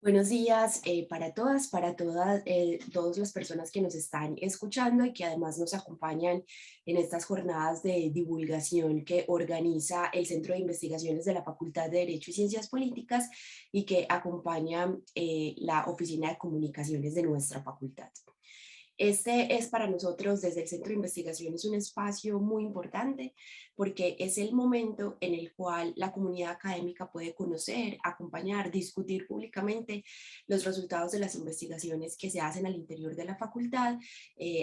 Buenos días para todas las personas que nos están escuchando y que además nos acompañan en estas jornadas de divulgación que organiza el Centro de Investigaciones de la Facultad de Derecho y Ciencias Políticas y que acompaña la Oficina de Comunicaciones de nuestra facultad. Este es para nosotros desde el Centro de Investigaciones un espacio muy importante porque es el momento en el cual la comunidad académica puede conocer, acompañar, discutir públicamente los resultados de las investigaciones que se hacen al interior de la facultad,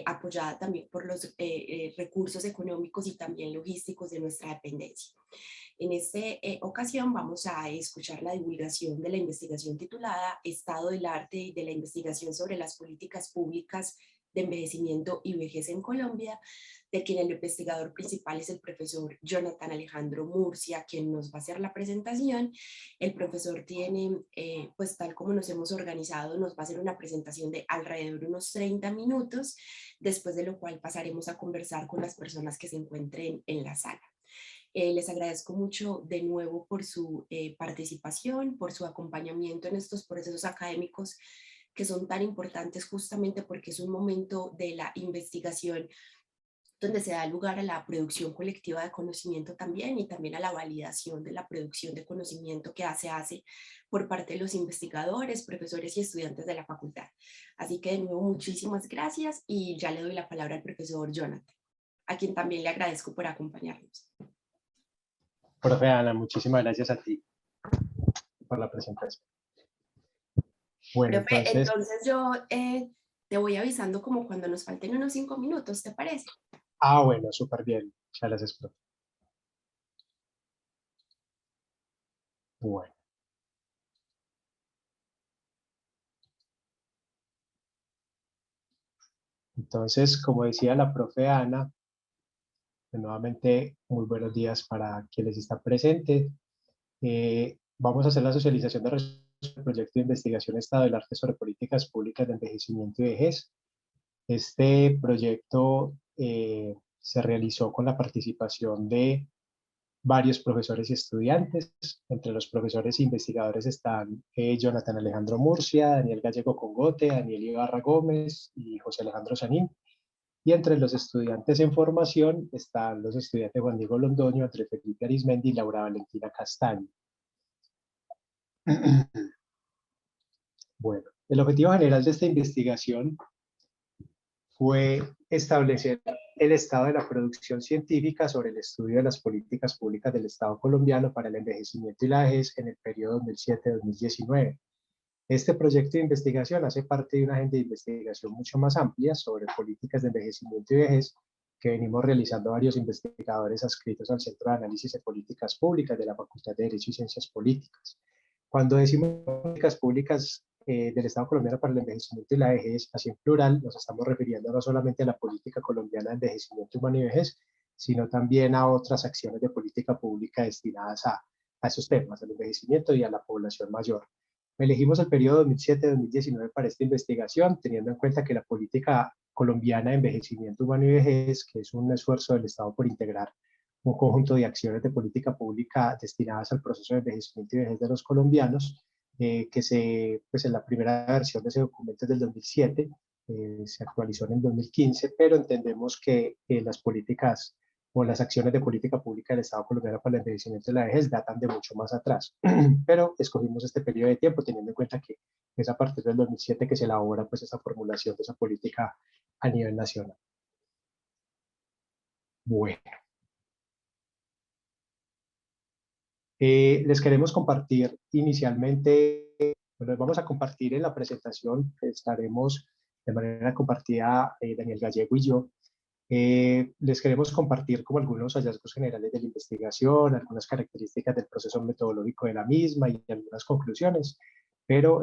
apoyada también por los recursos económicos y también logísticos de nuestra dependencia. En esta ocasión vamos a escuchar la divulgación de la investigación titulada Estado del arte y de la investigación sobre las políticas públicas de envejecimiento y vejez en Colombia, de quien el investigador principal es el profesor Jonathan Alejandro Murcia, quien nos va a hacer la presentación. El profesor tiene, pues tal como nos hemos organizado, nos va a hacer una presentación de alrededor de unos 30 minutos, después de lo cual pasaremos a conversar con las personas que se encuentren en la sala. Les agradezco mucho de nuevo por su participación, por su acompañamiento en estos procesos académicos que son tan importantes justamente porque es un momento de la investigación donde se da lugar a la producción colectiva de conocimiento también y también a la validación de la producción de conocimiento que se hace por parte de los investigadores, profesores y estudiantes de la facultad. Así que de nuevo muchísimas gracias y ya le doy la palabra al profesor Jonathan, a quien también le agradezco por acompañarnos. Profe Ana, muchísimas gracias a ti por la presentación. Bueno, Profe, entonces, entonces yo te voy avisando como cuando nos falten unos 5 minutos, ¿te parece? bueno, súper bien. Ya las explotó. Bueno, entonces, como decía la profe Ana, nuevamente, muy buenos días para quienes están presentes. Vamos a hacer la socialización del proyecto de investigación Estado del Arte sobre políticas públicas de envejecimiento y vejez. Este proyecto se realizó con la participación de varios profesores y estudiantes. Entre los profesores e investigadores están Jonathan Alejandro Murcia, Daniel Gallego Congote, Daniel Ibarra Gómez y José Alejandro Sanín. Y entre los estudiantes en formación están los estudiantes Juan Diego Londoño, Andrés Felipe Arismendi y Laura Valentina Castaño. Bueno, el objetivo general de esta investigación fue establecer el estado de la producción científica sobre el estudio de las políticas públicas del Estado colombiano para el envejecimiento y la vejez en el periodo 2007-2019. Este proyecto de investigación hace parte de una agenda de investigación mucho más amplia sobre políticas de envejecimiento y vejez que venimos realizando varios investigadores adscritos al Centro de Análisis de Políticas Públicas de la Facultad de Derecho y Ciencias Políticas. Cuando decimos políticas públicas del Estado colombiano para el envejecimiento y la vejez, así en plural, nos estamos refiriendo no solamente a la política colombiana de envejecimiento humano y vejez, sino también a otras acciones de política pública destinadas a esos temas, al envejecimiento y a la población mayor. Elegimos el periodo 2007-2019 para esta investigación, teniendo en cuenta que la política colombiana de envejecimiento humano y vejez, que es un esfuerzo del Estado por integrar un conjunto de acciones de política pública destinadas al proceso de envejecimiento y vejez de los colombianos, pues en la primera versión de ese documento es del 2007, se actualizó en el 2015, pero entendemos que las políticas o las acciones de política pública del Estado colombiano para el envejecimiento y la vejez datan de mucho más atrás. Pero escogimos este periodo de tiempo teniendo en cuenta que es a partir del 2007 que se elabora pues esa formulación de esa política a nivel nacional. Bueno, les queremos compartir inicialmente, bueno, vamos a compartir en la presentación, estaremos de manera compartida Daniel Gallego y yo. Les queremos compartir como algunos hallazgos generales de la investigación, algunas características del proceso metodológico de la misma y algunas conclusiones, pero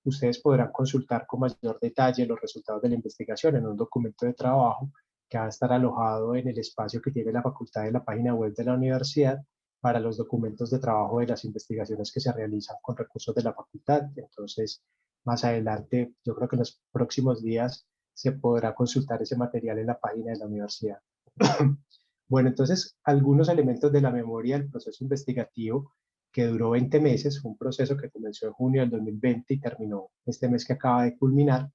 ustedes podrán consultar con mayor detalle los resultados de la investigación en un documento de trabajo que va a estar alojado en el espacio que tiene la facultad en la página web de la universidad para los documentos de trabajo de las investigaciones que se realizan con recursos de la facultad. Entonces, más adelante, yo creo que en los próximos días se podrá consultar ese material en la página de la universidad. Bueno, entonces, algunos elementos de la memoria del proceso investigativo que duró 20 meses, fue un proceso que comenzó en junio del 2020 y terminó este mes que acaba de culminar,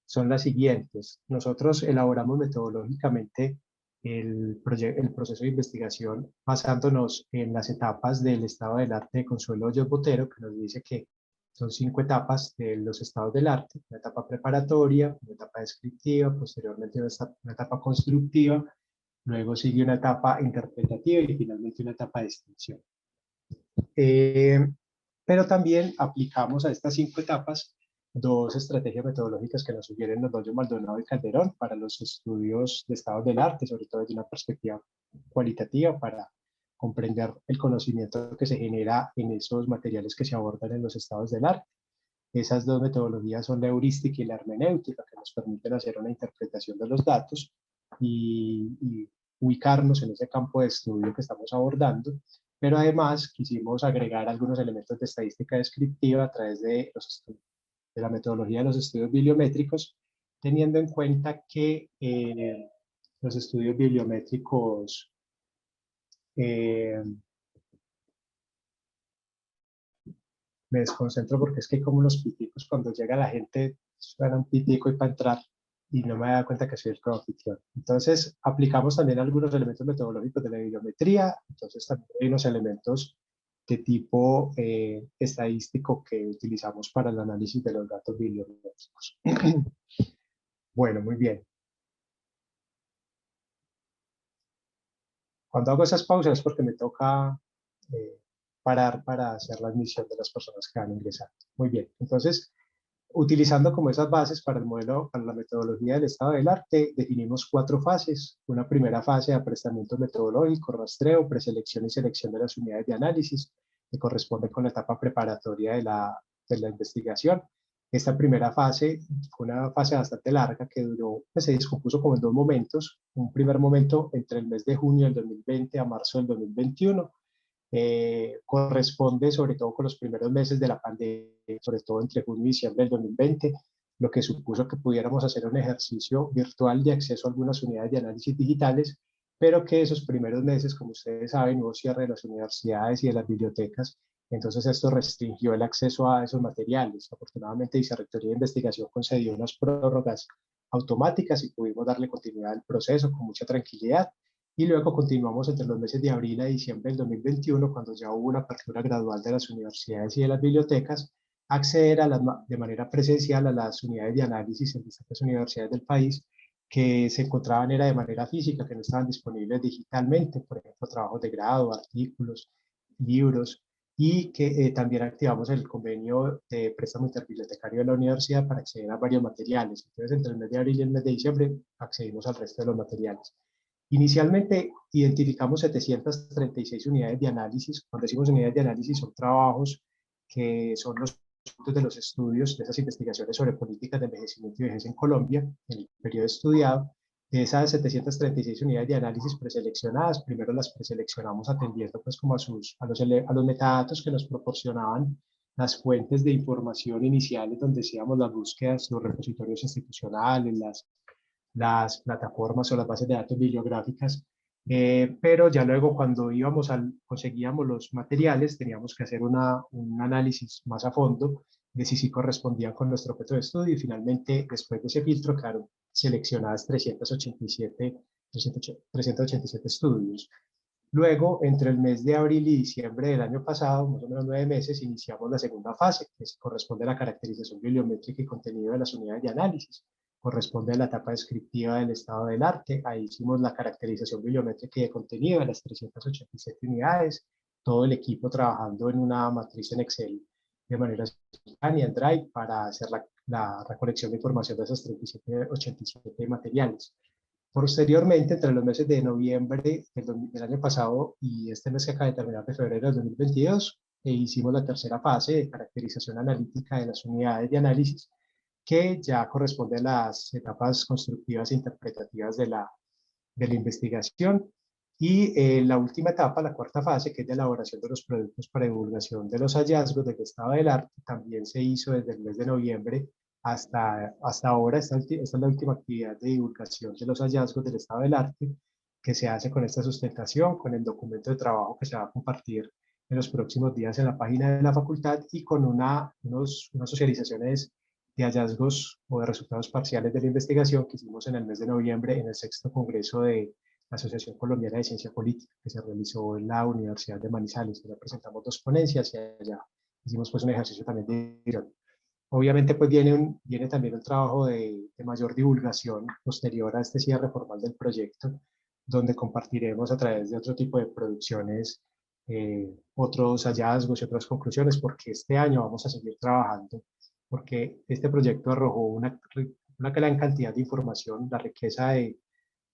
son las siguientes. Nosotros elaboramos metodológicamente el proceso de investigación basándonos en las etapas del estado del arte de Consuelo Hoyos Botero, que nos dice que son 5 etapas de los estados del arte: una etapa preparatoria, una etapa descriptiva, posteriormente una etapa constructiva, luego sigue una etapa interpretativa y finalmente una etapa de extinción. Pero también aplicamos a estas 5 etapas 2 estrategias metodológicas que nos sugieren Osvaldo Maldonado y Calderón para los estudios de estados del arte, sobre todo desde una perspectiva cualitativa, para comprender el conocimiento que se genera en esos materiales que se abordan en los estados del arte. Esas 2 metodologías son la heurística y la hermenéutica, que nos permiten hacer una interpretación de los datos y ubicarnos en ese campo de estudio que estamos abordando. Pero además quisimos agregar algunos elementos de estadística descriptiva a través de la metodología de los estudios bibliométricos, teniendo en cuenta que los estudios bibliométricos me desconcentro porque es que hay como unos piticos cuando llega la gente, suena un pitico y para entrar y no me he dado cuenta que soy el coanfitrión. Entonces aplicamos también algunos elementos metodológicos de la bibliometría, entonces también hay unos elementos de tipo estadístico que utilizamos para el análisis de los datos bibliométricos. Bueno, muy bien. Cuando hago esas pausas es porque me toca parar para hacer la admisión de las personas que van a ingresar. Muy bien, entonces, utilizando como esas bases para el modelo, para la metodología del estado del arte, definimos 4 fases. Una primera fase de aprestamiento metodológico, rastreo, preselección y selección de las unidades de análisis, que corresponde con la etapa preparatoria de la investigación. Esta primera fase fue una fase bastante larga que duró, pues se descompuso como en 2 momentos. Un primer momento entre el mes de junio del 2020 a marzo del 2021, corresponde sobre todo con los primeros meses de la pandemia, sobre todo entre junio y diciembre del 2020, lo que supuso que pudiéramos hacer un ejercicio virtual de acceso a algunas unidades de análisis digitales, pero que esos primeros meses, como ustedes saben, hubo cierre de las universidades y de las bibliotecas, entonces esto restringió el acceso a esos materiales. Afortunadamente, Vicerrectoría de Investigación concedió unas prórrogas automáticas y pudimos darle continuidad al proceso con mucha tranquilidad. Y luego continuamos entre los meses de abril a diciembre del 2021, cuando ya hubo una apertura gradual de las universidades y de las bibliotecas, acceder de manera presencial a las unidades de análisis en distintas universidades del país que se encontraban era de manera física, que no estaban disponibles digitalmente, por ejemplo, trabajos de grado, artículos, libros, y que también activamos el convenio de préstamo interbibliotecario de la universidad para acceder a varios materiales. Entonces, entre el mes de abril y el mes de diciembre accedimos al resto de los materiales. Inicialmente identificamos 736 unidades de análisis. Cuando decimos unidades de análisis son trabajos que son los frutos de los estudios, de esas investigaciones sobre políticas de envejecimiento y vejez en Colombia, en el periodo estudiado. De esas 736 unidades de análisis preseleccionadas, primero las preseleccionamos atendiendo pues como a los metadatos que nos proporcionaban las fuentes de información iniciales donde hacíamos las búsquedas, los repositorios institucionales, las plataformas o las bases de datos bibliográficas, pero ya luego cuando conseguíamos los materiales teníamos que hacer un análisis más a fondo de si sí correspondían con nuestro objeto de estudio y finalmente después de ese filtro quedaron seleccionadas 387 estudios. Luego, entre el mes de abril y diciembre del año pasado, más o menos 9 meses, iniciamos la segunda fase, que corresponde a la caracterización bibliométrica y contenido de las unidades de análisis. Corresponde a la etapa descriptiva del estado del arte. Ahí hicimos la caracterización bibliométrica y de contenido de las 387 unidades. Todo el equipo trabajando en una matriz en Excel de manera simultánea en Drive para hacer la recolección de información de esos 387 materiales. Posteriormente, entre los meses de noviembre del año pasado y este mes que acaba de terminar, de febrero del 2022, hicimos la tercera fase de caracterización analítica de las unidades de análisis, que ya corresponde a las etapas constructivas e interpretativas de la investigación. Y la última etapa, la cuarta fase, que es de elaboración de los productos para divulgación de los hallazgos del estado del arte, también se hizo desde el mes de noviembre hasta ahora. Esta es la última actividad de divulgación de los hallazgos del estado del arte que se hace con esta sustentación, con el documento de trabajo que se va a compartir en los próximos días en la página de la facultad y con unas socializaciones de hallazgos o de resultados parciales de la investigación que hicimos en el mes de noviembre en el 6º Congreso de la Asociación Colombiana de Ciencia Política, que se realizó en la Universidad de Manizales. Ya presentamos 2 ponencias y allá hicimos pues un ejercicio también de divulgación. Obviamente pues viene también un trabajo de mayor divulgación posterior a este cierre formal del proyecto, donde compartiremos a través de otro tipo de producciones otros hallazgos y otras conclusiones, porque este año vamos a seguir trabajando, porque este proyecto arrojó una gran cantidad de información, la riqueza de,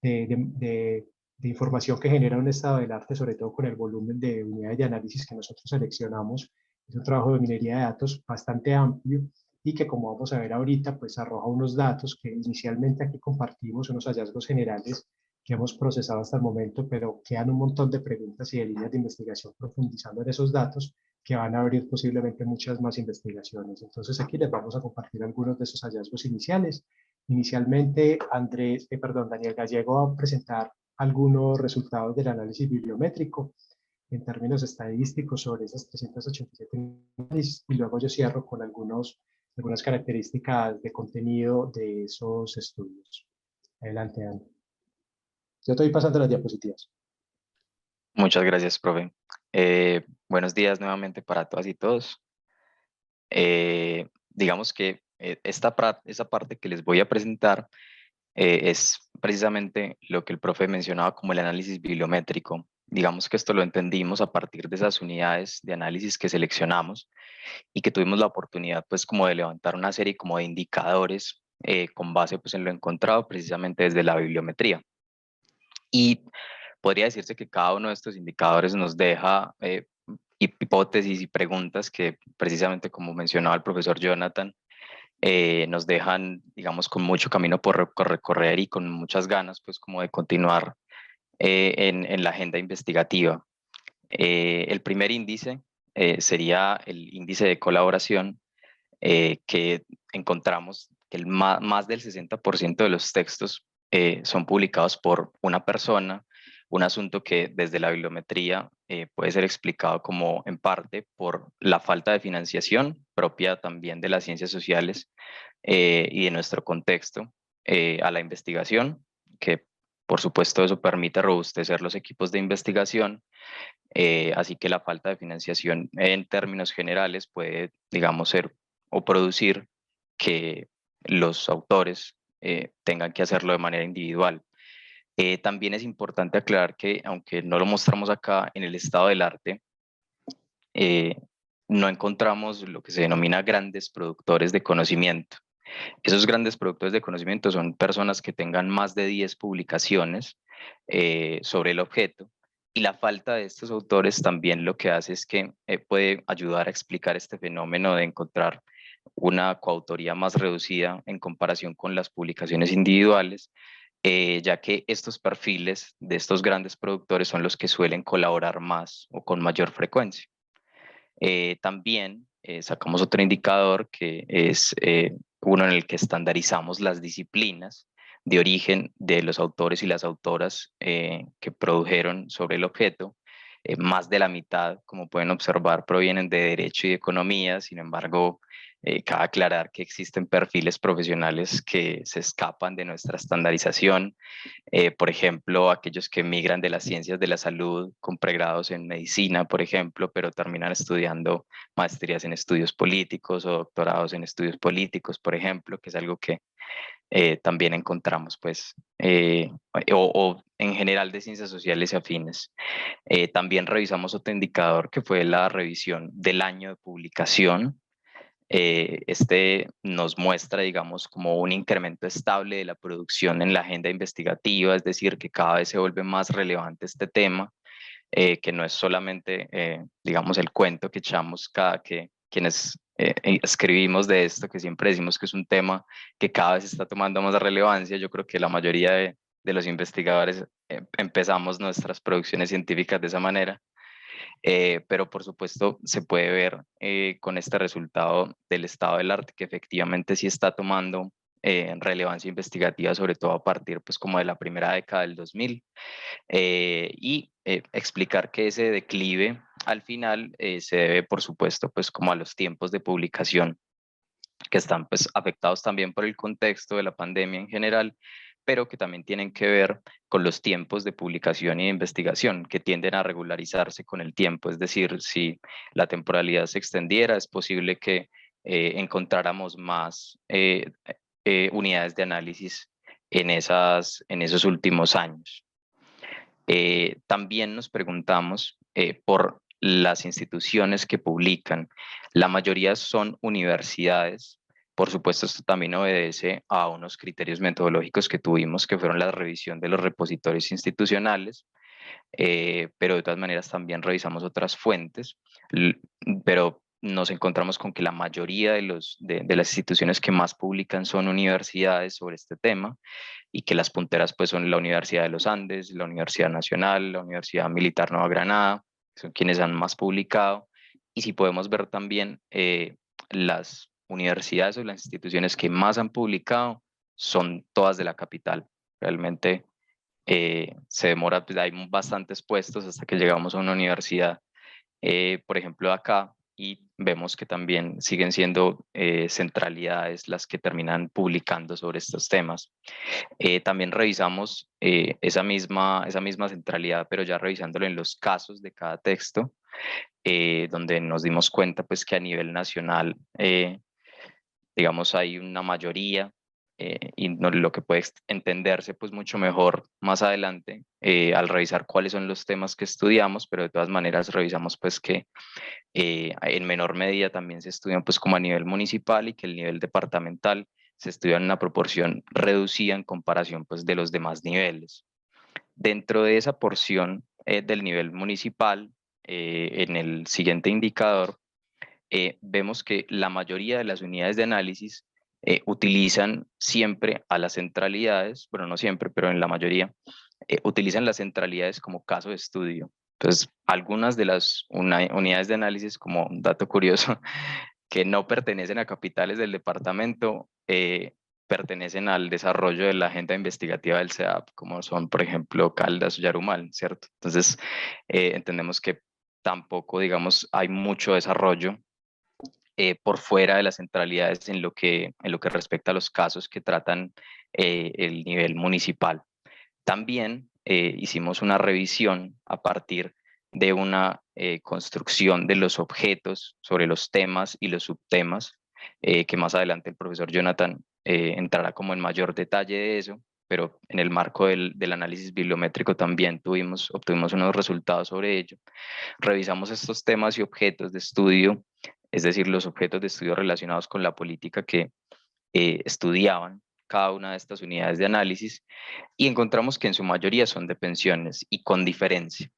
de, de, de información que genera un estado del arte, sobre todo con el volumen de unidades de análisis que nosotros seleccionamos. Es un trabajo de minería de datos bastante amplio y que, como vamos a ver ahorita, pues arroja unos datos que inicialmente aquí compartimos, unos hallazgos generales que hemos procesado hasta el momento, pero quedan un montón de preguntas y de líneas de investigación profundizando en esos datos que van a abrir posiblemente muchas más investigaciones. Entonces aquí les vamos a compartir algunos de esos hallazgos iniciales. Inicialmente, Daniel Gallego va a presentar algunos resultados del análisis bibliométrico en términos estadísticos sobre esas 387 análisis y luego yo cierro con algunas características de contenido de esos estudios. Adelante, Ana. Yo estoy pasando las diapositivas. Muchas gracias, profe. Buenos días nuevamente para todas y todos. Digamos que esa parte que les voy a presentar es precisamente lo que el profe mencionaba como el análisis bibliométrico. Digamos que esto lo entendimos a partir de esas unidades de análisis que seleccionamos y que tuvimos la oportunidad pues como de levantar una serie como de indicadores con base pues en lo encontrado precisamente desde la bibliometría. Y podría decirse que cada uno de estos indicadores nos deja hipótesis y preguntas que precisamente como mencionaba el profesor Jonathan, nos dejan, digamos, con mucho camino por recorrer y con muchas ganas, pues, como de continuar en la agenda investigativa. El primer índice sería el índice de colaboración, que encontramos que más del 60% de los textos son publicados por una persona, un asunto que desde la bibliometría puede ser explicado como en parte por la falta de financiación propia también de las ciencias sociales y de nuestro contexto a la investigación, que por supuesto eso permite robustecer los equipos de investigación, así que la falta de financiación en términos generales puede, digamos, ser o producir que los autores tengan que hacerlo de manera individual. También es importante aclarar que, aunque no lo mostramos acá, en el estado del arte, no encontramos lo que se denomina grandes productores de conocimiento. Esos grandes productores de conocimiento son personas que tengan más de 10 publicaciones sobre el objeto, y la falta de estos autores también lo que hace es que puede ayudar a explicar este fenómeno de encontrar una coautoría más reducida en comparación con las publicaciones individuales, ya que estos perfiles de estos grandes productores son los que suelen colaborar más o con mayor frecuencia. También sacamos otro indicador que es uno en el que estandarizamos las disciplinas de origen de los autores y las autoras que produjeron sobre el objeto. Más de la mitad, como pueden observar, provienen de Derecho y Economía. Sin embargo, cabe aclarar que existen perfiles profesionales que se escapan de nuestra estandarización. Por ejemplo, aquellos que migran de las ciencias de la salud con pregrados en medicina, por ejemplo, pero terminan estudiando maestrías en estudios políticos o doctorados en estudios políticos, por ejemplo, que es algo que también encontramos, pues, o en general de ciencias sociales y afines. También revisamos otro indicador que fue la revisión del año de publicación. Este nos muestra, digamos, como un incremento estable de la producción en la agenda investigativa, es decir, que cada vez se vuelve más relevante este tema, que no es solamente, digamos, el cuento que echamos cada que quienes escribimos de esto, que siempre decimos que es un tema que cada vez está tomando más relevancia. Yo creo que la mayoría de los investigadores empezamos nuestras producciones científicas de esa manera. Pero por supuesto se puede ver con este resultado del estado del arte que efectivamente sí está tomando relevancia investigativa, sobre todo a partir pues como de la primera década del 2000, y explicar que ese declive al final se debe, por supuesto, pues como a los tiempos de publicación, que están pues afectados también por el contexto de la pandemia en general, pero que también tienen que ver con los tiempos de publicación y de investigación, que tienden a regularizarse con el tiempo. Es decir, si la temporalidad se extendiera, es posible que encontráramos más unidades de análisis en esos últimos años. También nos preguntamos por las instituciones que publican. La mayoría son universidades. Por supuesto, esto también obedece a unos criterios metodológicos que tuvimos, que fueron la revisión de los repositorios institucionales, pero de todas maneras también revisamos otras fuentes, pero nos encontramos con que la mayoría de las instituciones que más publican son universidades sobre este tema, y que las punteras pues son la Universidad de los Andes, la Universidad Nacional, la Universidad Militar Nueva Granada, que son quienes han más publicado. Y si podemos ver también las universidades o las instituciones que más han publicado son todas de la capital. Realmente se demora, pues hay bastantes puestos hasta que llegamos a una universidad, por ejemplo acá, y vemos que también siguen siendo centralidades las que terminan publicando sobre estos temas. También revisamos esa misma centralidad, pero ya revisándolo en los casos de cada texto, donde nos dimos cuenta pues que a nivel nacional, digamos, hay una mayoría, y lo que puede entenderse pues mucho mejor más adelante al revisar cuáles son los temas que estudiamos, pero de todas maneras revisamos pues que en menor medida también se estudian pues como a nivel municipal, y que el nivel departamental se estudia en una proporción reducida en comparación pues de los demás niveles. Dentro de esa porción del nivel municipal, en el siguiente indicador, vemos que la mayoría de las unidades de análisis utilizan siempre a las centralidades, bueno, no siempre, pero en la mayoría, utilizan las centralidades como caso de estudio. Entonces, algunas de las unidades de análisis, como un dato curioso, que no pertenecen a capitales del departamento, pertenecen al desarrollo de la agenda investigativa del CEAP, como son, por ejemplo, Caldas o Yarumal, ¿cierto? Entonces, entendemos que tampoco, digamos, hay mucho desarrollo por fuera de las centralidades en lo que respecta a los casos que tratan el nivel municipal. También hicimos una revisión a partir de una construcción de los objetos sobre los temas y los subtemas, que más adelante el profesor Jonathan entrará como en mayor detalle de eso, pero en el marco del análisis bibliométrico también obtuvimos unos resultados sobre ello. Revisamos estos temas y objetos de estudio, es decir, los objetos de estudio relacionados con la política que estudiaban cada una de estas unidades de análisis, y encontramos que en su mayoría son de pensiones y con diferencia.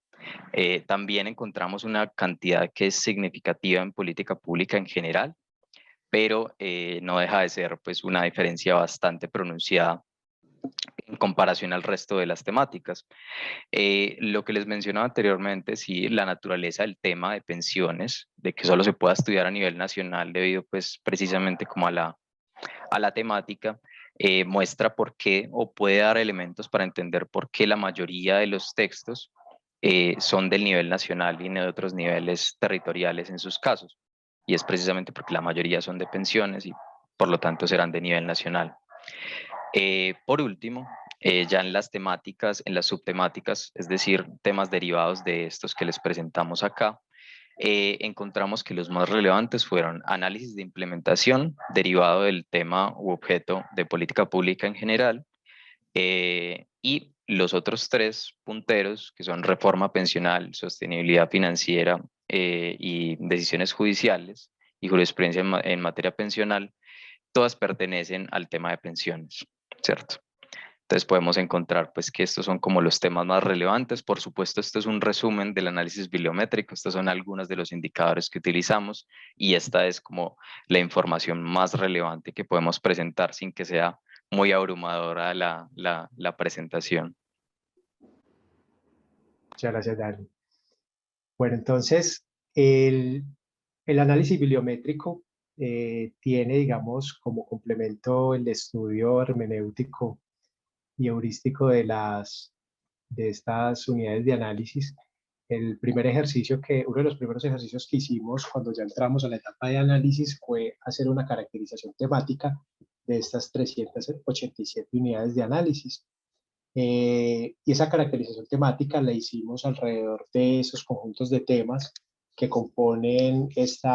También encontramos una cantidad que es significativa en política pública en general, pero no deja de ser pues una diferencia bastante pronunciada en comparación al resto de las temáticas. Lo que les mencionaba anteriormente, sí, la naturaleza del tema de pensiones, de que solo se pueda estudiar a nivel nacional debido pues precisamente como a la temática, muestra por qué, o puede dar elementos para entender por qué la mayoría de los textos son del nivel nacional y no de otros niveles territoriales en sus casos. Y es precisamente porque la mayoría son de pensiones y por lo tanto serán de nivel nacional. Por último, ya en las temáticas, en las subtemáticas, es decir, temas derivados de estos que les presentamos acá, encontramos que los más relevantes fueron análisis de implementación derivado del tema u objeto de política pública en general, y los otros tres punteros, que son reforma pensional, sostenibilidad financiera y decisiones judiciales y jurisprudencia en materia pensional, todas pertenecen al tema de pensiones, ¿cierto? Entonces podemos encontrar pues que estos son como los temas más relevantes. Por supuesto, esto es un resumen del análisis bibliométrico, estos son algunos de los indicadores que utilizamos, y esta es como la información más relevante que podemos presentar sin que sea muy abrumadora la presentación. Muchas gracias, Dani. Bueno, entonces, el análisis bibliométrico tiene, digamos, como complemento el estudio hermenéutico y heurístico de estas unidades de análisis, uno de los primeros ejercicios que hicimos cuando ya entramos a la etapa de análisis fue hacer una caracterización temática de estas 387 unidades de análisis. Y esa caracterización temática la hicimos alrededor de esos conjuntos de temas que componen este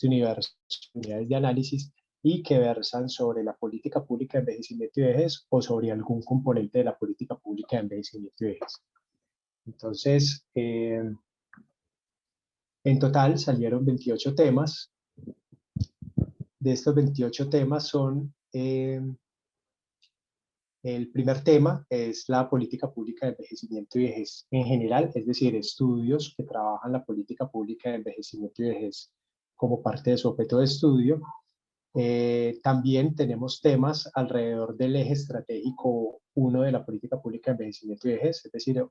universo de unidades de análisis y que versan sobre la política pública de envejecimiento y vejez o sobre algún componente de la política pública de envejecimiento y vejez. Entonces, en total salieron 28 temas. De estos 28 temas el primer tema es la política pública de envejecimiento y vejez en general, es decir, estudios que trabajan la política pública de envejecimiento y vejez como parte de su objeto de estudio. También tenemos temas alrededor del eje estratégico 1 de la política pública de envejecimiento y vejez, es decir,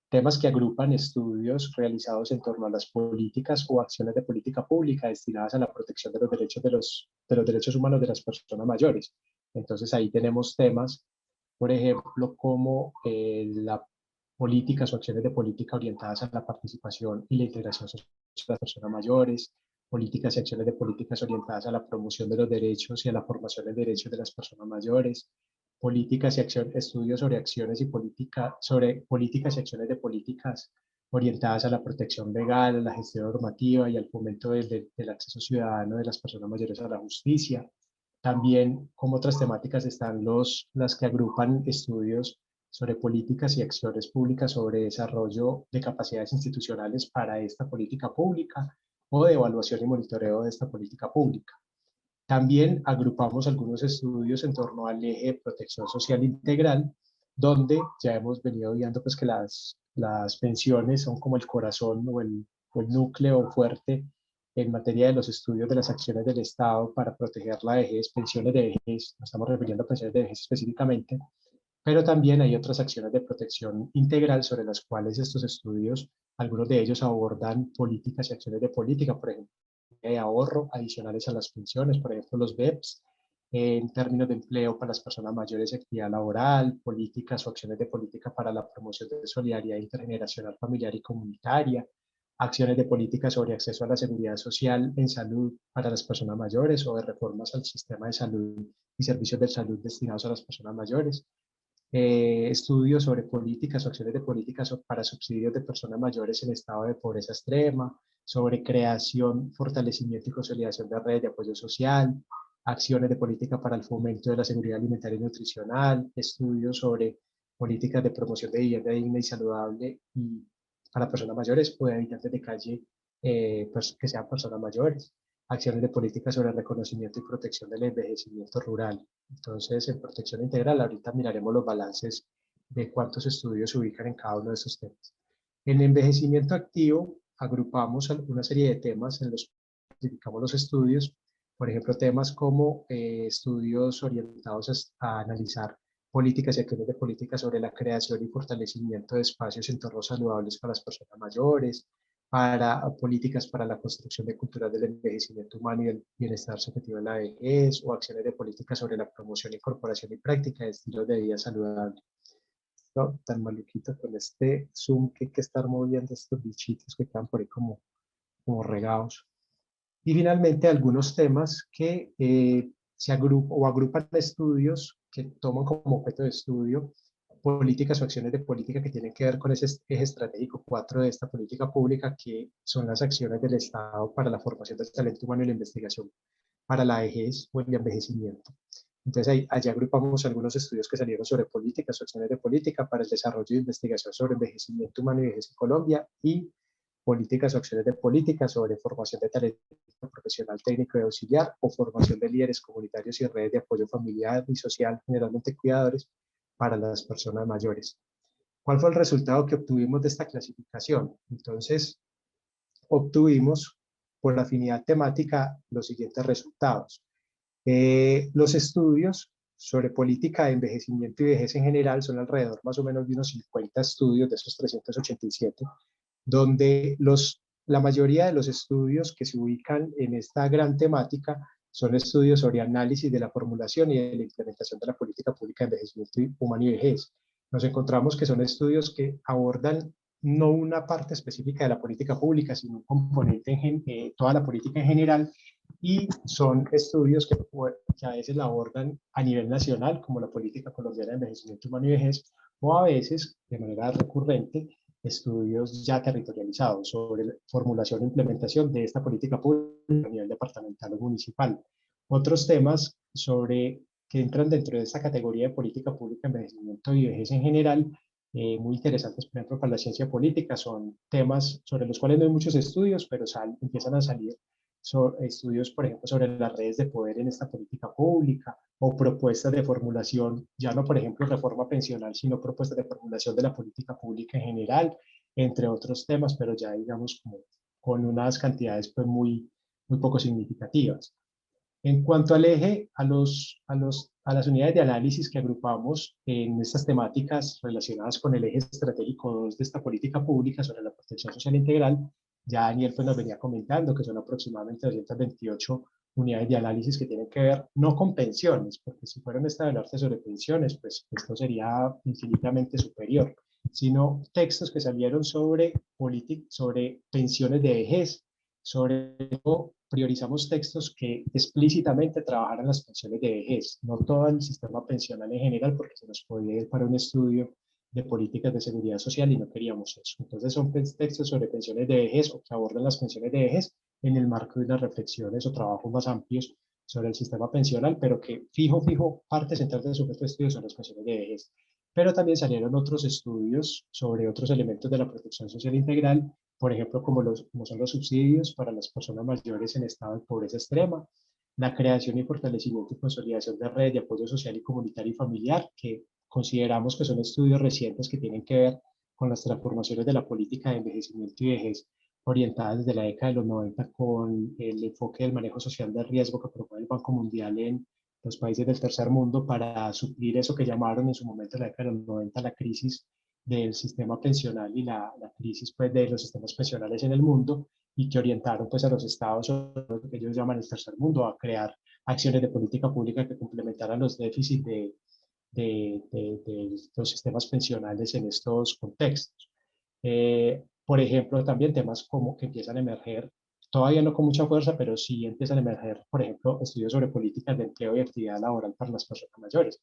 temas que agrupan estudios realizados en torno a las políticas o acciones de política pública destinadas a la protección de los derechos humanos de las personas mayores. Entonces ahí tenemos temas, por ejemplo, como las políticas o acciones de política orientadas a la participación y la integración social de las personas mayores, políticas y acciones de políticas orientadas a la promoción de los derechos y a la formación de derechos de las personas mayores, estudios sobre acciones y sobre políticas y acciones de políticas orientadas a la protección legal, a la gestión normativa y al fomento del acceso ciudadano de las personas mayores a la justicia. También, como otras temáticas, están las que agrupan estudios sobre políticas y acciones públicas sobre desarrollo de capacidades institucionales para esta política pública o de evaluación y monitoreo de esta política pública. También agrupamos algunos estudios en torno al eje de protección social integral, donde ya hemos venido viendo pues, que las pensiones son como el corazón o el núcleo fuerte en materia de los estudios de las acciones del Estado para proteger la vejez, pensiones de vejez, nos estamos refiriendo a pensiones de vejez específicamente, pero también hay otras acciones de protección integral sobre las cuales estos estudios, algunos de ellos abordan políticas y acciones de política, por ejemplo, de ahorro adicionales a las pensiones, por ejemplo, los BEPS, en términos de empleo para las personas mayores y actividad laboral, políticas o acciones de política para la promoción de solidaridad intergeneracional, familiar y comunitaria, acciones de política sobre acceso a la seguridad social en salud para las personas mayores o de reformas al sistema de salud y servicios de salud destinados a las personas mayores, estudios sobre políticas o acciones de políticas para subsidios de personas mayores en estado de pobreza extrema, sobre creación, fortalecimiento y consolidación de redes de apoyo social, acciones de política para el fomento de la seguridad alimentaria y nutricional, estudios sobre políticas de promoción de vivienda digna y saludable y para personas mayores o de habitantes de calle que sean personas mayores, acciones de política sobre el reconocimiento y protección del envejecimiento rural. Entonces, en protección integral, ahorita miraremos los balances de cuántos estudios se ubican en cada uno de esos temas. En envejecimiento activo, agrupamos una serie de temas en los que dedicamos los estudios, por ejemplo, temas como estudios orientados a analizar políticas y acciones de política sobre la creación y fortalecimiento de espacios y entornos saludables para las personas mayores, para políticas para la construcción de culturas del envejecimiento humano y el bienestar subjetivo de la vejez, o acciones de política sobre la promoción, incorporación y práctica de estilos de vida saludable. No, tan maluquito con este zoom que hay que estar moviendo estos bichitos que quedan por ahí como regados. Y finalmente algunos temas que se agrupan estudios que toman como objeto de estudio políticas o acciones de política que tienen que ver con ese eje estratégico 4 de esta política pública, que son las acciones del Estado para la formación del talento humano y la investigación para la vejez o el envejecimiento. Entonces allá agrupamos algunos estudios que salieron sobre políticas o acciones de política para el desarrollo de investigación sobre envejecimiento humano y vejez en Colombia, y políticas o acciones de política sobre formación de talento profesional, técnico y auxiliar, o formación de líderes comunitarios y redes de apoyo familiar y social, generalmente cuidadores, para las personas mayores. ¿Cuál fue el resultado que obtuvimos de esta clasificación? Entonces, obtuvimos por la afinidad temática los siguientes resultados. Los estudios sobre política de envejecimiento y vejez en general son alrededor más o menos de unos 50 estudios de esos 387, donde la mayoría de los estudios que se ubican en esta gran temática son estudios sobre análisis de la formulación y de la implementación de la política pública de envejecimiento humano y vejez. nos encontramos que son estudios que abordan no una parte específica de la política pública, sino un componente toda la política en general, y son estudios que a veces la abordan a nivel nacional, como la política colombiana de envejecimiento humano y vejez, o a veces, de manera recurrente, estudios ya territorializados sobre la formulación e implementación de esta política pública a nivel departamental o municipal. Otros temas que entran dentro de esta categoría de política pública, envejecimiento y vejez en general, muy interesantes, por ejemplo, para la ciencia política, son temas sobre los cuales no hay muchos estudios, pero empiezan a salir estudios, por ejemplo, sobre las redes de poder en esta política pública, o propuestas de formulación, ya no, por ejemplo, reforma pensional, sino propuestas de formulación de la política pública en general, entre otros temas, pero ya digamos como con unas cantidades pues muy poco significativas. En cuanto al eje, a las unidades de análisis que agrupamos en estas temáticas relacionadas con el eje estratégico 2 de esta política pública sobre la protección social integral, ya Daniel pues nos venía comentando que son aproximadamente 228 unidades de análisis que tienen que ver no con pensiones, porque si fueran esta hablarse sobre pensiones, pues esto sería infinitamente superior, sino textos que salieron sobre pensiones de vejez. Sobre todo, priorizamos textos que explícitamente trabajaran las pensiones de vejez, no todo el sistema pensional en general, porque se nos podía ir para un estudio de políticas de seguridad social y no queríamos eso. Entonces son textos sobre pensiones de vejez o que abordan las pensiones de vejez en el marco de unas reflexiones o trabajos más amplios sobre el sistema pensional, pero que fijo, parte central de su estudio son las pensiones de vejez. Pero también salieron otros estudios sobre otros elementos de la protección social integral, por ejemplo, como son los subsidios para las personas mayores en estado de pobreza extrema, la creación y fortalecimiento y consolidación de redes de apoyo social y comunitario y familiar, que consideramos que son estudios recientes que tienen que ver con las transformaciones de la política de envejecimiento y vejez orientadas desde la década de los 90 con el enfoque del manejo social de riesgo que promueve el Banco Mundial en los países del tercer mundo para suplir eso que llamaron en su momento en la década de los 90 la crisis del sistema pensional y la crisis pues, de los sistemas pensionales en el mundo, y que orientaron pues, a los estados, lo que ellos llaman el tercer mundo, a crear acciones de política pública que complementaran los déficits de los sistemas pensionales en estos contextos. Por ejemplo, también temas como que empiezan a emerger, todavía no con mucha fuerza, pero sí empiezan a emerger, por ejemplo, estudios sobre políticas de empleo y actividad laboral para las personas mayores.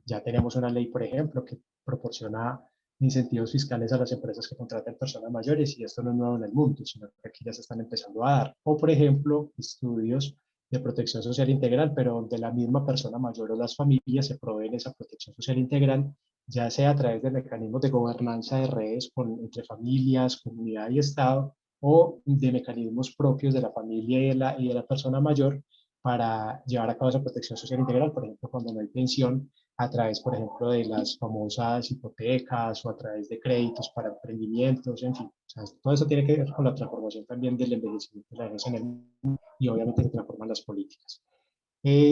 Ya tenemos una ley, por ejemplo, que proporciona incentivos fiscales a las empresas que contraten personas mayores, y esto no es nuevo en el mundo, sino que aquí ya se están empezando a dar. O, por ejemplo, estudios de protección social integral, pero donde la misma persona mayor o las familias se proveen esa protección social integral, ya sea a través de mecanismos de gobernanza de redes entre familias, comunidad y Estado, o de mecanismos propios de la familia y de la persona mayor para llevar a cabo esa protección social integral, por ejemplo, cuando no hay pensión, a través, por ejemplo, de las famosas hipotecas o a través de créditos para emprendimientos, en fin. O sea, todo eso tiene que ver con la transformación también del envejecimiento de la vejez en el mundo, y obviamente se transforman las políticas.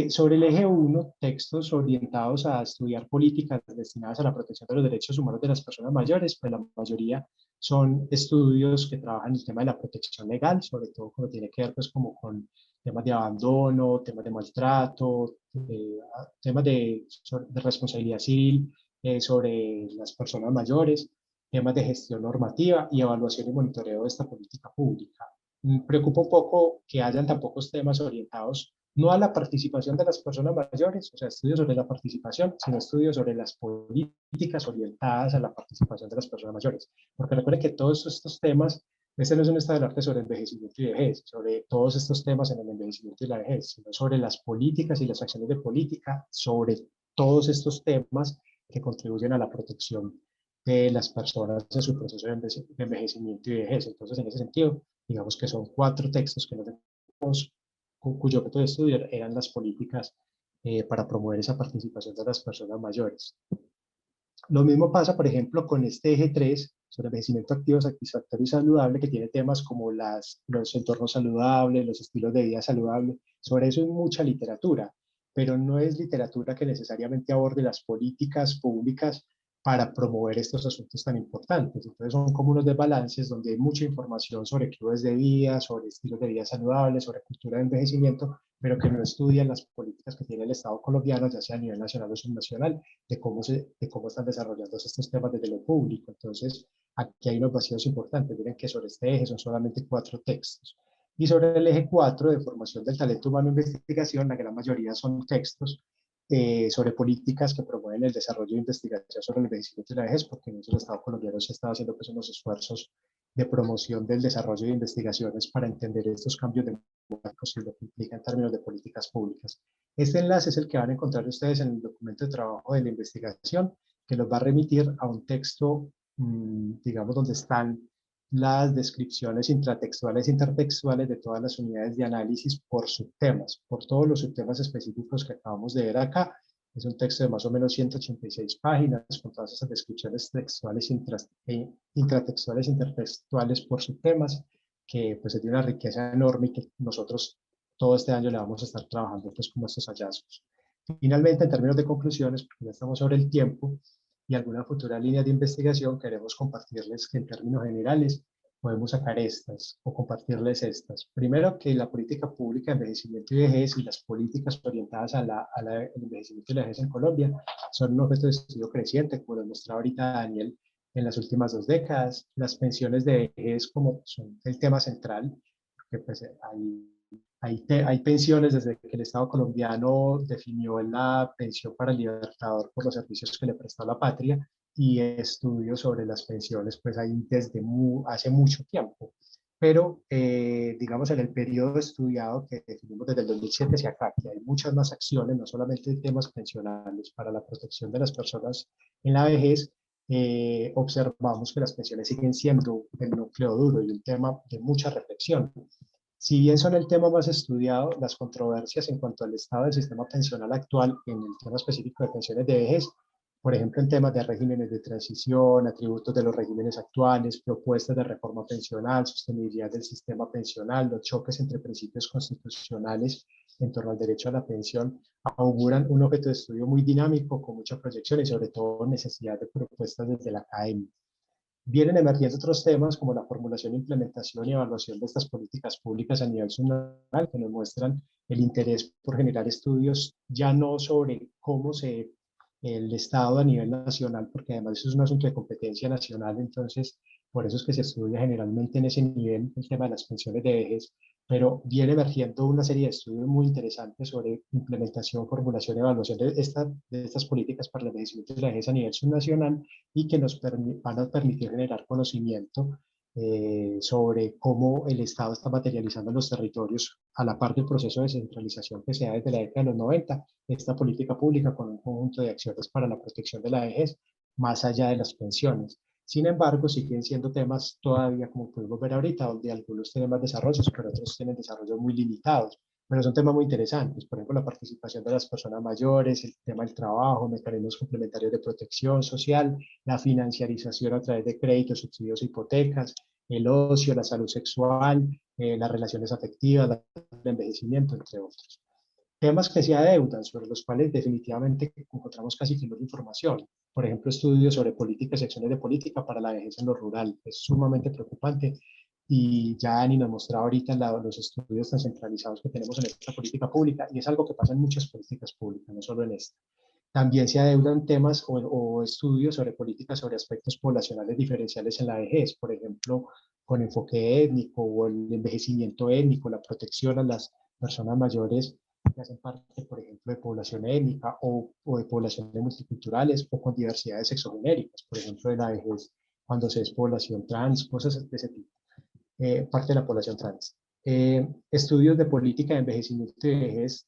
Sobre el eje 1, textos orientados a estudiar políticas destinadas a la protección de los derechos humanos de las personas mayores, pues la mayoría son estudios que trabajan el tema de la protección legal, sobre todo cuando tiene que ver pues como con temas de abandono, temas de maltrato, temas de responsabilidad civil sobre las personas mayores, temas de gestión normativa y evaluación y monitoreo de esta política pública. Preocupa un poco que hayan tan pocos temas orientados no a la participación de las personas mayores, o sea, estudios sobre la participación, sino estudios sobre las políticas orientadas a la participación de las personas mayores. Porque recuerden que todos estos temas, este no es un estado del arte sobre envejecimiento y vejez, sobre todos estos temas en el envejecimiento y la vejez, sino sobre las políticas y las acciones de política, sobre todos estos temas que contribuyen a la protección de las personas en su proceso de envejecimiento y vejez. Entonces, en ese sentido, digamos que son 4 textos que nos tenemos cuyo objeto de estudio eran las políticas para promover esa participación de las personas mayores. Lo mismo pasa, por ejemplo, con este eje 3 sobre envejecimiento activo, satisfactorio y saludable, que tiene temas como los entornos saludables, los estilos de vida saludables. Sobre eso hay mucha literatura, pero no es literatura que necesariamente aborde las políticas públicas para promover estos asuntos tan importantes. Entonces son como unos desbalances donde hay mucha información sobre clubes de vida, sobre estilos de vida saludables, sobre cultura de envejecimiento, pero que no estudian las políticas que tiene el Estado colombiano, ya sea a nivel nacional o subnacional, de cómo están desarrollándose estos temas desde lo público. Entonces, aquí hay unos vacíos importantes. Miren que sobre este eje son solamente 4 textos. Y sobre el eje 4 de formación del talento humano e investigación, la gran mayoría son textos sobre políticas que promueven el desarrollo de investigación sobre el envejecimiento y la vejez, porque en eso el Estado colombiano se está haciendo pues, unos esfuerzos de promoción del desarrollo de investigaciones para entender estos cambios demográficos y lo que implica en términos de políticas públicas. Este enlace es el que van a encontrar ustedes en el documento de trabajo de la investigación, que los va a remitir a un texto, digamos, donde están las descripciones intratextuales e intertextuales de todas las unidades de análisis por subtemas, por todos los subtemas específicos que acabamos de ver acá. Es un texto de más o menos 186 páginas, con todas esas descripciones textuales, intratextuales, intertextuales por subtemas, que pues es de una riqueza enorme y que nosotros todo este año le vamos a estar trabajando pues como estos hallazgos. Finalmente, en términos de conclusiones, porque ya estamos sobre el tiempo, y alguna futura línea de investigación, queremos compartirles que en términos generales podemos sacar estas o compartirles estas. Primero, que la política pública de envejecimiento y vejez y las políticas orientadas al envejecimiento y la vejez en Colombia son un objeto de estudio creciente, como lo mostraba ahorita Daniel, en las últimas 2 décadas. Las pensiones de vejez como son el tema central, porque pues hay pensiones desde que el Estado colombiano definió la pensión para el libertador por los servicios que le prestó a la patria, y estudios sobre las pensiones pues hay desde hace mucho tiempo. Pero digamos en el periodo estudiado que definimos desde el 2007 hacia acá, que hay muchas más acciones, no solamente temas pensionales para la protección de las personas en la vejez, observamos que las pensiones siguen siendo el núcleo duro y un tema de mucha reflexión. Si bien son el tema más estudiado, las controversias en cuanto al estado del sistema pensional actual en el tema específico de pensiones de vejez, por ejemplo en temas de regímenes de transición, atributos de los regímenes actuales, propuestas de reforma pensional, sostenibilidad del sistema pensional, los choques entre principios constitucionales en torno al derecho a la pensión, auguran un objeto de estudio muy dinámico, con mucha proyección y sobre todo necesidad de propuestas desde la academia. Vienen emergiendo otros temas como la formulación, implementación y evaluación de estas políticas públicas a nivel subnacional, que nos muestran el interés por generar estudios ya no sobre cómo el Estado a nivel nacional, porque además eso es un asunto de competencia nacional, entonces por eso es que se estudia generalmente en ese nivel el tema de las pensiones de vejez, pero viene emergiendo una serie de estudios muy interesantes sobre implementación, formulación y evaluación de estas políticas para el envejecimiento y la vejez a nivel subnacional, y que nos van a permitir generar conocimiento sobre cómo el Estado está materializando en los territorios, a la par del proceso de descentralización que se da desde la década de los 90, esta política pública con un conjunto de acciones para la protección de la vejez, más allá de las pensiones. Sin embargo, siguen siendo temas todavía, como podemos ver ahorita, donde algunos tienen más desarrollos, pero otros tienen desarrollos muy limitados. Pero son temas muy interesantes, por ejemplo, la participación de las personas mayores, el tema del trabajo, mecanismos complementarios de protección social, la financiarización a través de créditos, subsidios, hipotecas, el ocio, la salud sexual, las relaciones afectivas, el envejecimiento, entre otros. Temas que se adeudan, sobre los cuales definitivamente encontramos casi que no hay información. Por ejemplo, estudios sobre políticas y acciones de política para la vejez en lo rural. Es sumamente preocupante, y ya Ani nos mostraba ahorita los estudios tan centralizados que tenemos en esta política pública, y es algo que pasa en muchas políticas públicas, no solo en esta. También se adeudan temas o estudios sobre políticas sobre aspectos poblacionales diferenciales en la vejez, por ejemplo, con enfoque étnico o el envejecimiento étnico, la protección a las personas mayores que hacen parte, por ejemplo, de población étnica o de poblaciones multiculturales o con diversidades sexogenéricas, por ejemplo, de la vejez cuando se es población trans, cosas de ese tipo, parte de la población trans. Estudios de política de envejecimiento y vejez,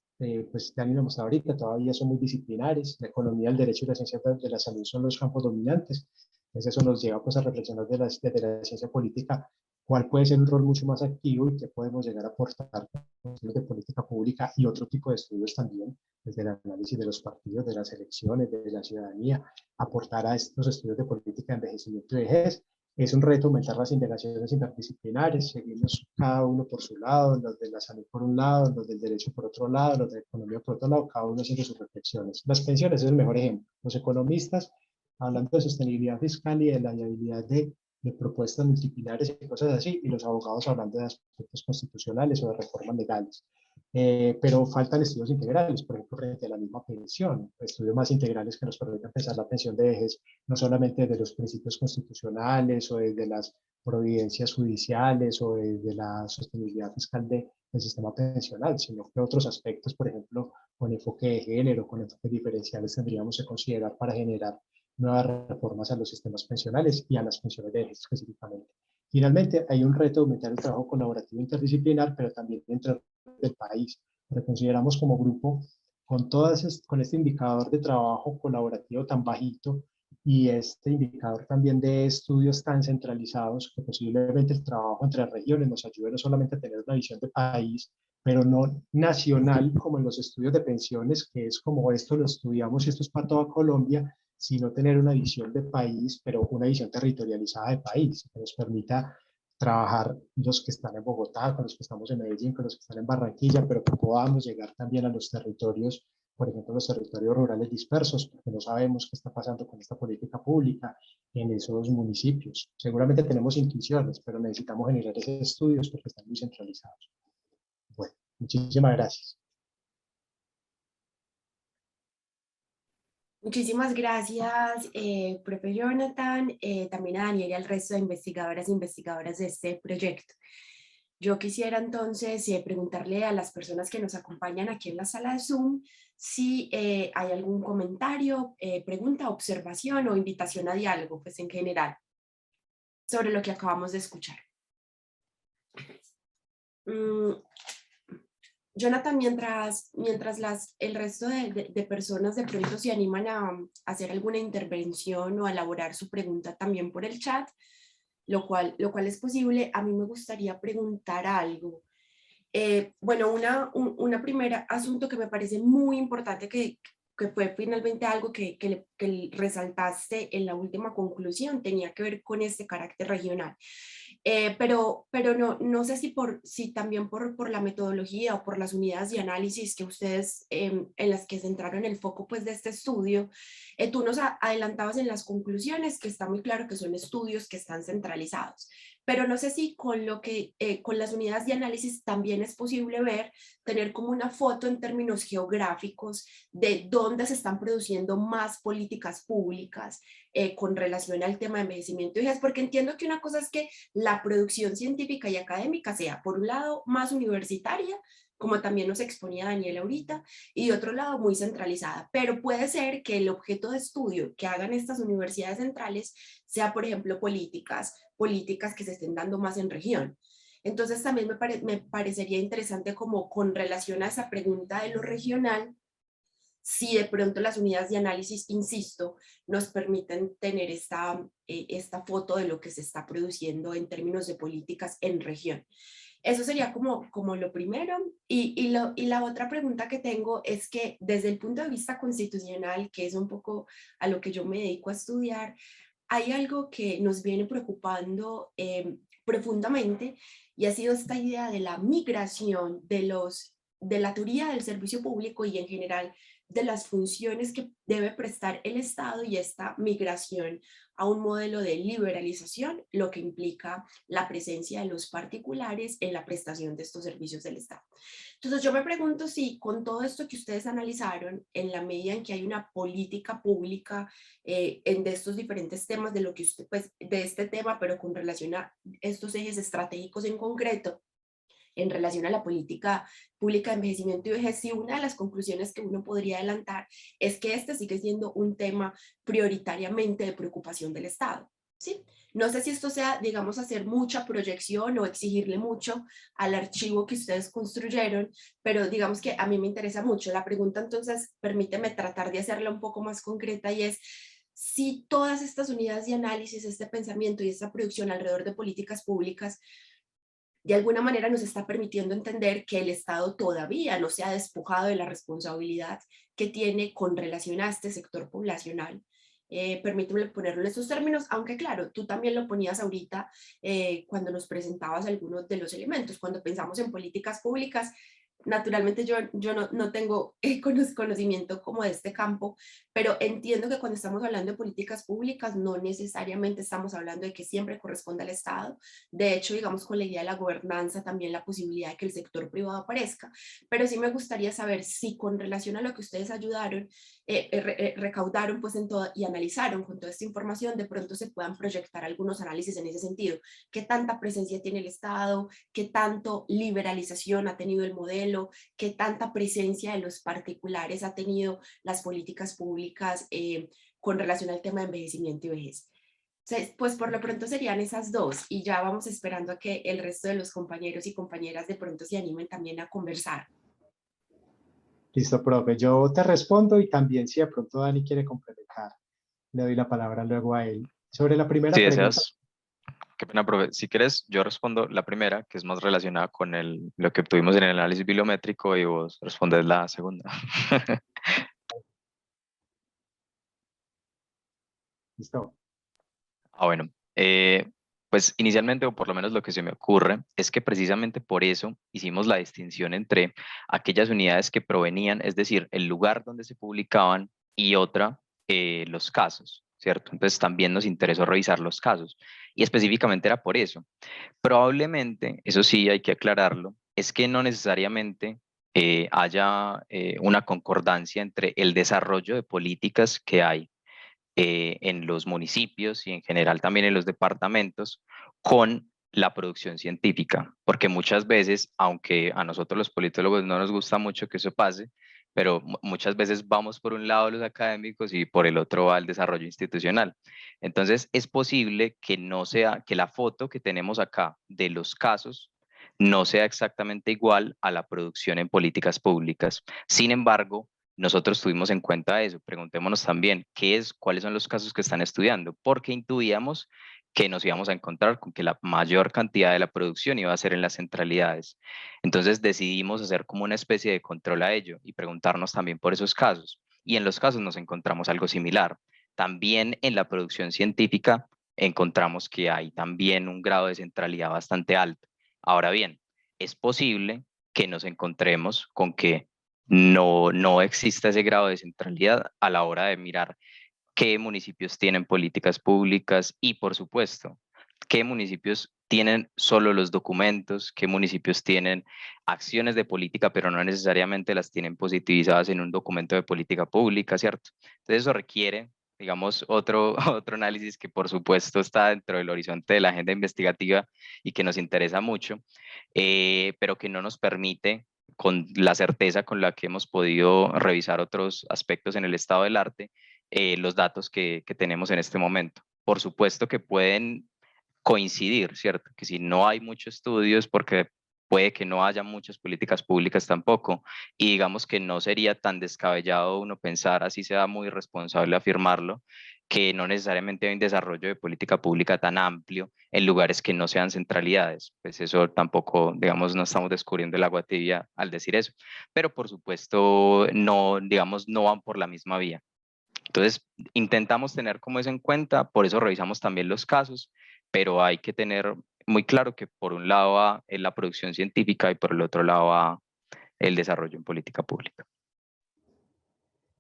pues ya ni lo hemos ahorita, todavía son muy disciplinares. La economía, el derecho y la ciencia de la salud son los campos dominantes. Entonces eso nos lleva pues, a reflexionar desde la ciencia política cuál puede ser un rol mucho más activo y qué podemos llegar a aportar de política pública, y otro tipo de estudios también, desde el análisis de los partidos, de las elecciones, de la ciudadanía, aportar a estos estudios de política de envejecimiento y vejez. Es un reto aumentar las indagaciones interdisciplinares, seguimos cada uno por su lado, los de la salud por un lado, los del derecho por otro lado, los de economía por otro lado, cada uno haciendo sus reflexiones. Las pensiones es el mejor ejemplo. Los economistas hablando de sostenibilidad fiscal y de la viabilidad de propuestas multidisciplinares y cosas así, y los abogados hablando de aspectos constitucionales o de reformas legales. pero faltan estudios integrales, por ejemplo, frente a la misma pensión, estudios más integrales que nos permitan pensar la pensión de vejez, no solamente desde los principios constitucionales o desde las providencias judiciales o desde la sostenibilidad fiscal del sistema pensional, sino que otros aspectos, por ejemplo, con enfoque de género, con enfoques diferenciales, tendríamos que considerar para generar nuevas reformas a los sistemas pensionales y a las pensiones de vejez específicamente. Finalmente, hay un reto de aumentar el trabajo colaborativo interdisciplinar, pero también entre del país. Pero consideramos como grupo, con este indicador de trabajo colaborativo tan bajito y este indicador también de estudios tan centralizados, que posiblemente el trabajo entre regiones nos ayude no solamente a tener una visión de país, pero no nacional como en los estudios de pensiones, que es como esto lo estudiamos y esto es para toda Colombia, sino tener una visión de país, pero una visión territorializada de país, que nos permita trabajar los que están en Bogotá, con los que estamos en Medellín, con los que están en Barranquilla, pero que podamos llegar también a los territorios, por ejemplo, los territorios rurales dispersos, porque no sabemos qué está pasando con esta política pública en esos municipios. Seguramente tenemos intuiciones, pero necesitamos generar esos estudios porque están muy centralizados. Bueno, muchísimas gracias. Muchísimas gracias, profe Jonathan, también a Daniel y al resto de investigadoras e investigadoras de este proyecto. Yo quisiera entonces preguntarle a las personas que nos acompañan aquí en la sala de Zoom si hay algún comentario, pregunta, observación o invitación a diálogo, pues en general, sobre lo que acabamos de escuchar. Jonathan, mientras el resto de personas de pronto se animan a hacer alguna intervención o a elaborar su pregunta también por el chat, lo cual es posible, a mí me gustaría preguntar algo. Bueno, una primera asunto que me parece muy importante que fue finalmente algo que resaltaste en la última conclusión, tenía que ver con este carácter regional. Pero no sé si también por la metodología o por las unidades de análisis que ustedes en las que centraron el foco pues, de este estudio, tú nos adelantabas en las conclusiones que está muy claro que son estudios que están centralizados, pero no sé si con las unidades de análisis también es posible tener como una foto en términos geográficos de dónde se están produciendo más políticas públicas con relación al tema de envejecimiento y vejez, porque entiendo que una cosa es que la producción científica y académica sea, por un lado, más universitaria, como también nos exponía Daniel ahorita, y de otro lado, muy centralizada. Pero puede ser que el objeto de estudio que hagan estas universidades centrales sea, por ejemplo, políticas que se estén dando más en región. Entonces también me parecería interesante como con relación a esa pregunta de lo regional, si de pronto las unidades de análisis, insisto, nos permiten tener esta foto de lo que se está produciendo en términos de políticas en región. Eso sería como lo primero. Y la otra pregunta que tengo es que desde el punto de vista constitucional, que es un poco a lo que yo me dedico a estudiar, hay algo que nos viene preocupando profundamente y ha sido esta idea de la migración de la teoría del servicio público y en general de las funciones que debe prestar el Estado y esta migración a un modelo de liberalización, lo que implica la presencia de los particulares en la prestación de estos servicios del Estado. Entonces yo me pregunto si con todo esto que ustedes analizaron, en la medida en que hay una política pública de estos diferentes temas, de lo que usted, pues, de este tema, pero con relación a estos ejes estratégicos en concreto, en relación a la política pública de envejecimiento y vejez, y una de las conclusiones que uno podría adelantar es que este sigue siendo un tema prioritariamente de preocupación del Estado. ¿Sí? No sé si esto sea, digamos, hacer mucha proyección o exigirle mucho al archivo que ustedes construyeron, pero digamos que a mí me interesa mucho. La pregunta entonces, permíteme tratar de hacerla un poco más concreta y es, si todas estas unidades de análisis, este pensamiento y esta producción alrededor de políticas públicas de alguna manera nos está permitiendo entender que el Estado todavía no se ha despojado de la responsabilidad que tiene con relación a este sector poblacional. Permíteme ponerlo en estos términos, aunque claro, tú también lo ponías ahorita cuando nos presentabas algunos de los elementos. Cuando pensamos en políticas públicas, naturalmente yo no tengo conocimiento como de este campo, pero entiendo que cuando estamos hablando de políticas públicas no necesariamente estamos hablando de que siempre corresponde al Estado. De hecho, digamos, con la idea de la gobernanza también la posibilidad de que el sector privado aparezca, pero sí me gustaría saber si con relación a lo que ustedes ayudaron, recaudaron pues y analizaron con toda esta información, de pronto se puedan proyectar algunos análisis en ese sentido. ¿Qué tanta presencia tiene el Estado? ¿Qué tanto liberalización ha tenido el modelo? ¿Qué tanta presencia de los particulares ha tenido las políticas públicas con relación al tema de envejecimiento y vejez? Pues por lo pronto serían esas dos y ya vamos esperando a que el resto de los compañeros y compañeras de pronto se animen también a conversar. Listo, profe. Yo te respondo y también si de pronto Dani quiere complementar, le doy la palabra luego a él. Sobre la primera Si pregunta, deseas, qué pena, profe. Si quieres, yo respondo la primera, que es más relacionada con lo que obtuvimos en el análisis bibliométrico, y vos respondes la segunda. listo. Bueno, pues inicialmente, o por lo menos lo que se me ocurre, es que precisamente por eso hicimos la distinción entre aquellas unidades que provenían, es decir, el lugar donde se publicaban, y otra, los casos, ¿cierto? Entonces también nos interesó revisar los casos, y específicamente era por eso. Probablemente, eso sí hay que aclararlo, es que no necesariamente haya una concordancia entre el desarrollo de políticas que hay en los municipios y en general también en los departamentos con la producción científica, porque muchas veces, aunque a nosotros los politólogos no nos gusta mucho que eso pase, pero muchas veces vamos por un lado los académicos y por el otro va el desarrollo institucional. Entonces, es posible que no sea, que la foto que tenemos acá de los casos no sea exactamente igual a la producción en políticas públicas. Sin embargo, nosotros tuvimos en cuenta eso. Preguntémonos también cuáles son los casos que están estudiando, porque intuíamos que nos íbamos a encontrar con que la mayor cantidad de la producción iba a ser en las centralidades. Entonces decidimos hacer como una especie de control a ello y preguntarnos también por esos casos. Y en los casos nos encontramos algo similar. También en la producción científica encontramos que hay también un grado de centralidad bastante alto. Ahora bien, es posible que nos encontremos con que no existe ese grado de centralidad a la hora de mirar qué municipios tienen políticas públicas y, por supuesto, qué municipios tienen solo los documentos, qué municipios tienen acciones de política, pero no necesariamente las tienen positivizadas en un documento de política pública, ¿cierto? Entonces eso requiere, digamos, otro análisis que por supuesto está dentro del horizonte de la agenda investigativa y que nos interesa mucho, pero que no nos permite, con la certeza con la que hemos podido revisar otros aspectos en el estado del arte, los datos que tenemos en este momento. Por supuesto que pueden coincidir, ¿cierto? Que si no hay muchos estudios, porque puede que no haya muchas políticas públicas tampoco, y digamos que no sería tan descabellado uno pensar, así sea muy irresponsable afirmarlo, que no necesariamente hay un desarrollo de política pública tan amplio en lugares que no sean centralidades. Pues eso tampoco, digamos, no estamos descubriendo el agua tibia al decir eso, pero por supuesto no, digamos, no van por la misma vía. Entonces, intentamos tener como eso en cuenta, por eso revisamos también los casos, pero hay que tener muy claro que por un lado va la producción científica y por el otro lado va el desarrollo en política pública.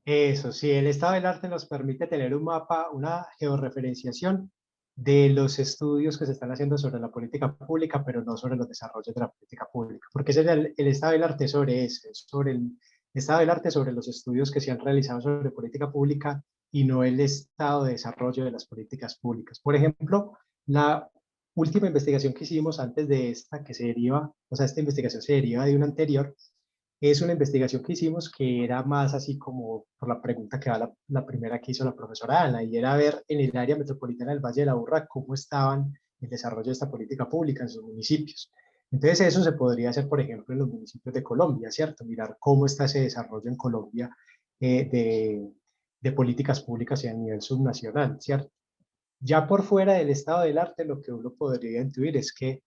Eso, sí, el estado del arte nos permite tener un mapa, una georreferenciación de los estudios que se están haciendo sobre la política pública, pero no sobre los desarrollos de la política pública, porque ese es el estado del arte sobre ese, sobre el estado del arte sobre los estudios que se han realizado sobre política pública y no el estado de desarrollo de las políticas públicas. Por ejemplo, la última investigación que hicimos antes de esta, que se deriva, o sea, esta investigación se deriva de una anterior, es una investigación que hicimos que era más así como por la pregunta que va la primera que hizo la profesora Ana, y era ver en el área metropolitana del Valle de la Aburrá cómo estaban el desarrollo de esta política pública en sus municipios. Entonces eso se podría hacer, por ejemplo, en los municipios de Colombia, ¿cierto? Mirar cómo está ese desarrollo en Colombia de políticas públicas y a nivel subnacional, ¿cierto? Ya por fuera del estado del arte, lo que uno podría intuir es que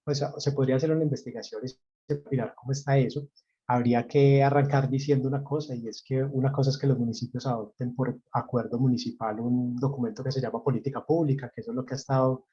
pues se podría hacer una investigación y mirar cómo está eso. Habría que arrancar diciendo una cosa, y es que una cosa es que los municipios adopten por acuerdo municipal un documento que se llama política pública, que eso es lo que ha estado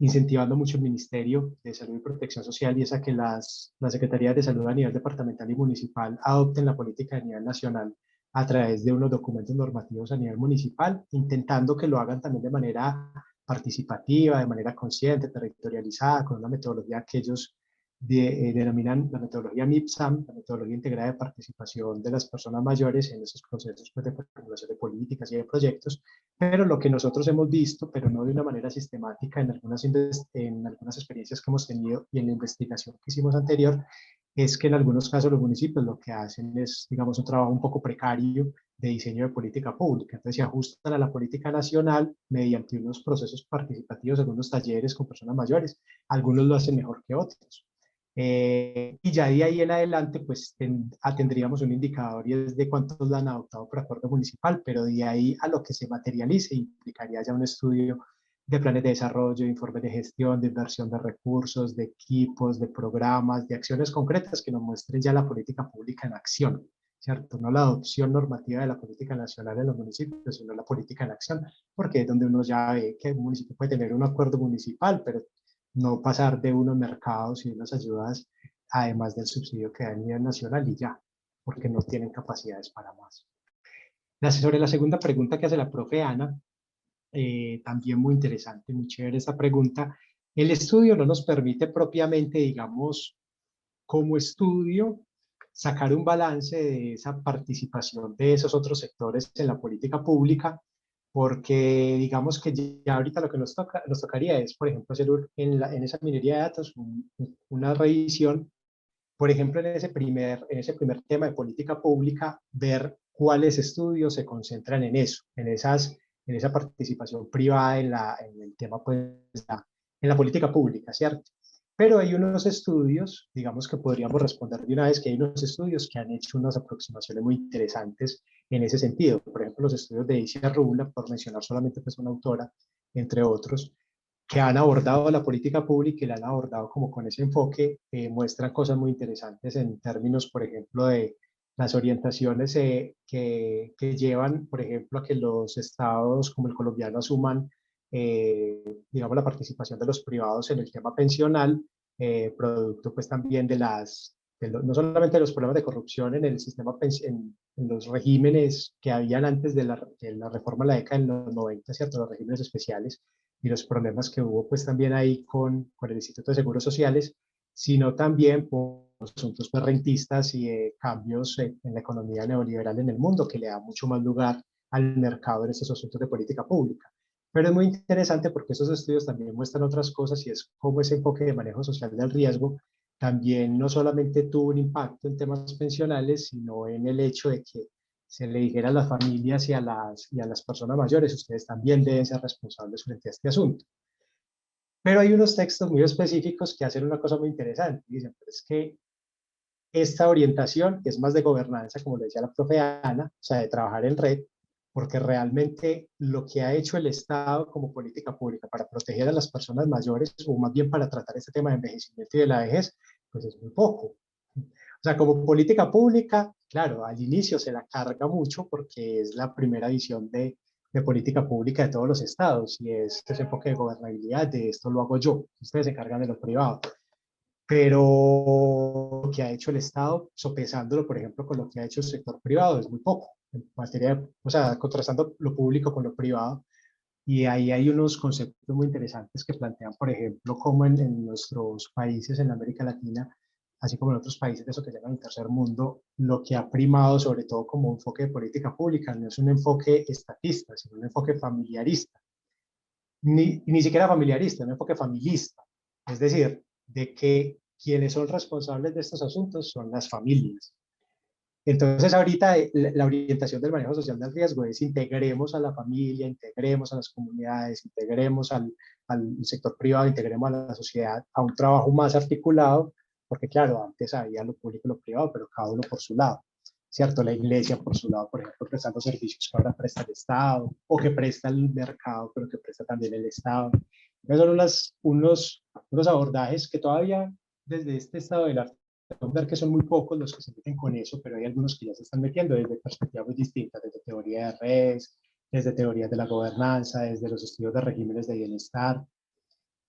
incentivando mucho el Ministerio de Salud y Protección Social, y es a que las Secretarías de Salud a nivel departamental y municipal adopten la política a nivel nacional a través de unos documentos normativos a nivel municipal, intentando que lo hagan también de manera participativa, de manera consciente, territorializada, con una metodología que ellos denominan la metodología MIPSAM, la metodología integrada de participación de las personas mayores en esos procesos pues, de formulación de políticas y de proyectos. Pero lo que nosotros hemos visto, pero no de una manera sistemática en algunas experiencias que hemos tenido y en la investigación que hicimos anterior, es que en algunos casos los municipios lo que hacen es, digamos, un trabajo un poco precario de diseño de política pública. Entonces se ajustan a la política nacional mediante unos procesos participativos, algunos talleres con personas mayores. Algunos lo hacen mejor que otros. Y ya de ahí en adelante, pues tendríamos un indicador y es de cuántos lo han adoptado por acuerdo municipal, pero de ahí a lo que se materialice implicaría ya un estudio de planes de desarrollo, de informes de gestión, de inversión de recursos, de equipos, de programas, de acciones concretas que nos muestren ya la política pública en acción, ¿cierto? No la adopción normativa de la política nacional en los municipios, sino la política en acción, porque es donde uno ya ve que un municipio puede tener un acuerdo municipal, pero no pasar de unos mercados y unas ayudas, además del subsidio que da a nivel nacional y ya, porque no tienen capacidades para más. Sobre la segunda pregunta que hace la profe Ana, también muy interesante, muy chévere esta pregunta. El estudio no nos permite propiamente, digamos, como estudio, sacar un balance de esa participación de esos otros sectores en la política pública, porque digamos que ya ahorita lo que nos tocaría es, por ejemplo, hacer en esa minería de datos una revisión, por ejemplo, en ese primer tema de política pública, ver cuáles estudios se concentran en eso, en esa participación privada en el tema, pues, en la política pública, ¿cierto? Pero hay unos estudios, digamos que podríamos responder de una vez, que hay unos estudios que han hecho unas aproximaciones muy interesantes en ese sentido. Por ejemplo, los estudios de Isia Rubla, por mencionar solamente pues una autora, entre otros, que han abordado la política pública y la han abordado como con ese enfoque, muestran cosas muy interesantes en términos, por ejemplo, de las orientaciones que llevan, por ejemplo, a que los estados como el colombiano asuman, digamos, la participación de los privados en el tema pensional, producto pues también no solamente de los problemas de corrupción en el sistema, en los regímenes que habían antes de la reforma de la década de los 90, ¿cierto? Los regímenes especiales, y los problemas que hubo pues también ahí con el Instituto de Seguros Sociales, sino también por asuntos pues, rentistas y cambios en la economía neoliberal en el mundo, que le da mucho más lugar al mercado en estos asuntos de política pública. Pero es muy interesante porque esos estudios también muestran otras cosas y es cómo ese enfoque de manejo social del riesgo también no solamente tuvo un impacto en temas pensionales, sino en el hecho de que se le dijera a las familias y a las personas mayores, ustedes también deben ser responsables frente a este asunto. Pero hay unos textos muy específicos que hacen una cosa muy interesante. Dicen, pero es que esta orientación es más de gobernanza, como le decía la profe Ana, o sea, de trabajar en red, porque realmente lo que ha hecho el Estado como política pública para proteger a las personas mayores, o más bien para tratar este tema de envejecimiento y de la vejez, pues es muy poco. O sea, como política pública, claro, al inicio se la carga mucho porque es la primera visión de política pública de todos los estados y es ese enfoque de gobernabilidad, de esto lo hago yo, ustedes se encargan de lo privado. Pero lo que ha hecho el Estado, sopesándolo, por ejemplo, con lo que ha hecho el sector privado, es muy poco. En materia, o sea, contrastando lo público con lo privado. Y ahí hay unos conceptos muy interesantes que plantean, por ejemplo, cómo en nuestros países en América Latina, así como en otros países de eso que llaman el tercer mundo, lo que ha primado, sobre todo como enfoque de política pública, no es un enfoque estatista, sino un enfoque familiarista. Ni siquiera familiarista, un enfoque familista. Es decir, de que quienes son responsables de estos asuntos son las familias. Entonces, ahorita la orientación del manejo social del riesgo es integremos a la familia, integremos a las comunidades, integremos al sector privado, integremos a la sociedad a un trabajo más articulado, porque claro, antes había lo público y lo privado, pero cada uno por su lado, ¿cierto? La iglesia por su lado, por ejemplo, prestando servicios que ahora presta el Estado, o que presta el mercado, pero que presta también el Estado. Entonces son unos abordajes que todavía desde este estado del arte ver que son muy pocos los que se meten con eso, pero hay algunos que ya se están metiendo desde perspectivas muy distintas, desde teoría de redes, desde teorías de la gobernanza, desde los estudios de regímenes de bienestar.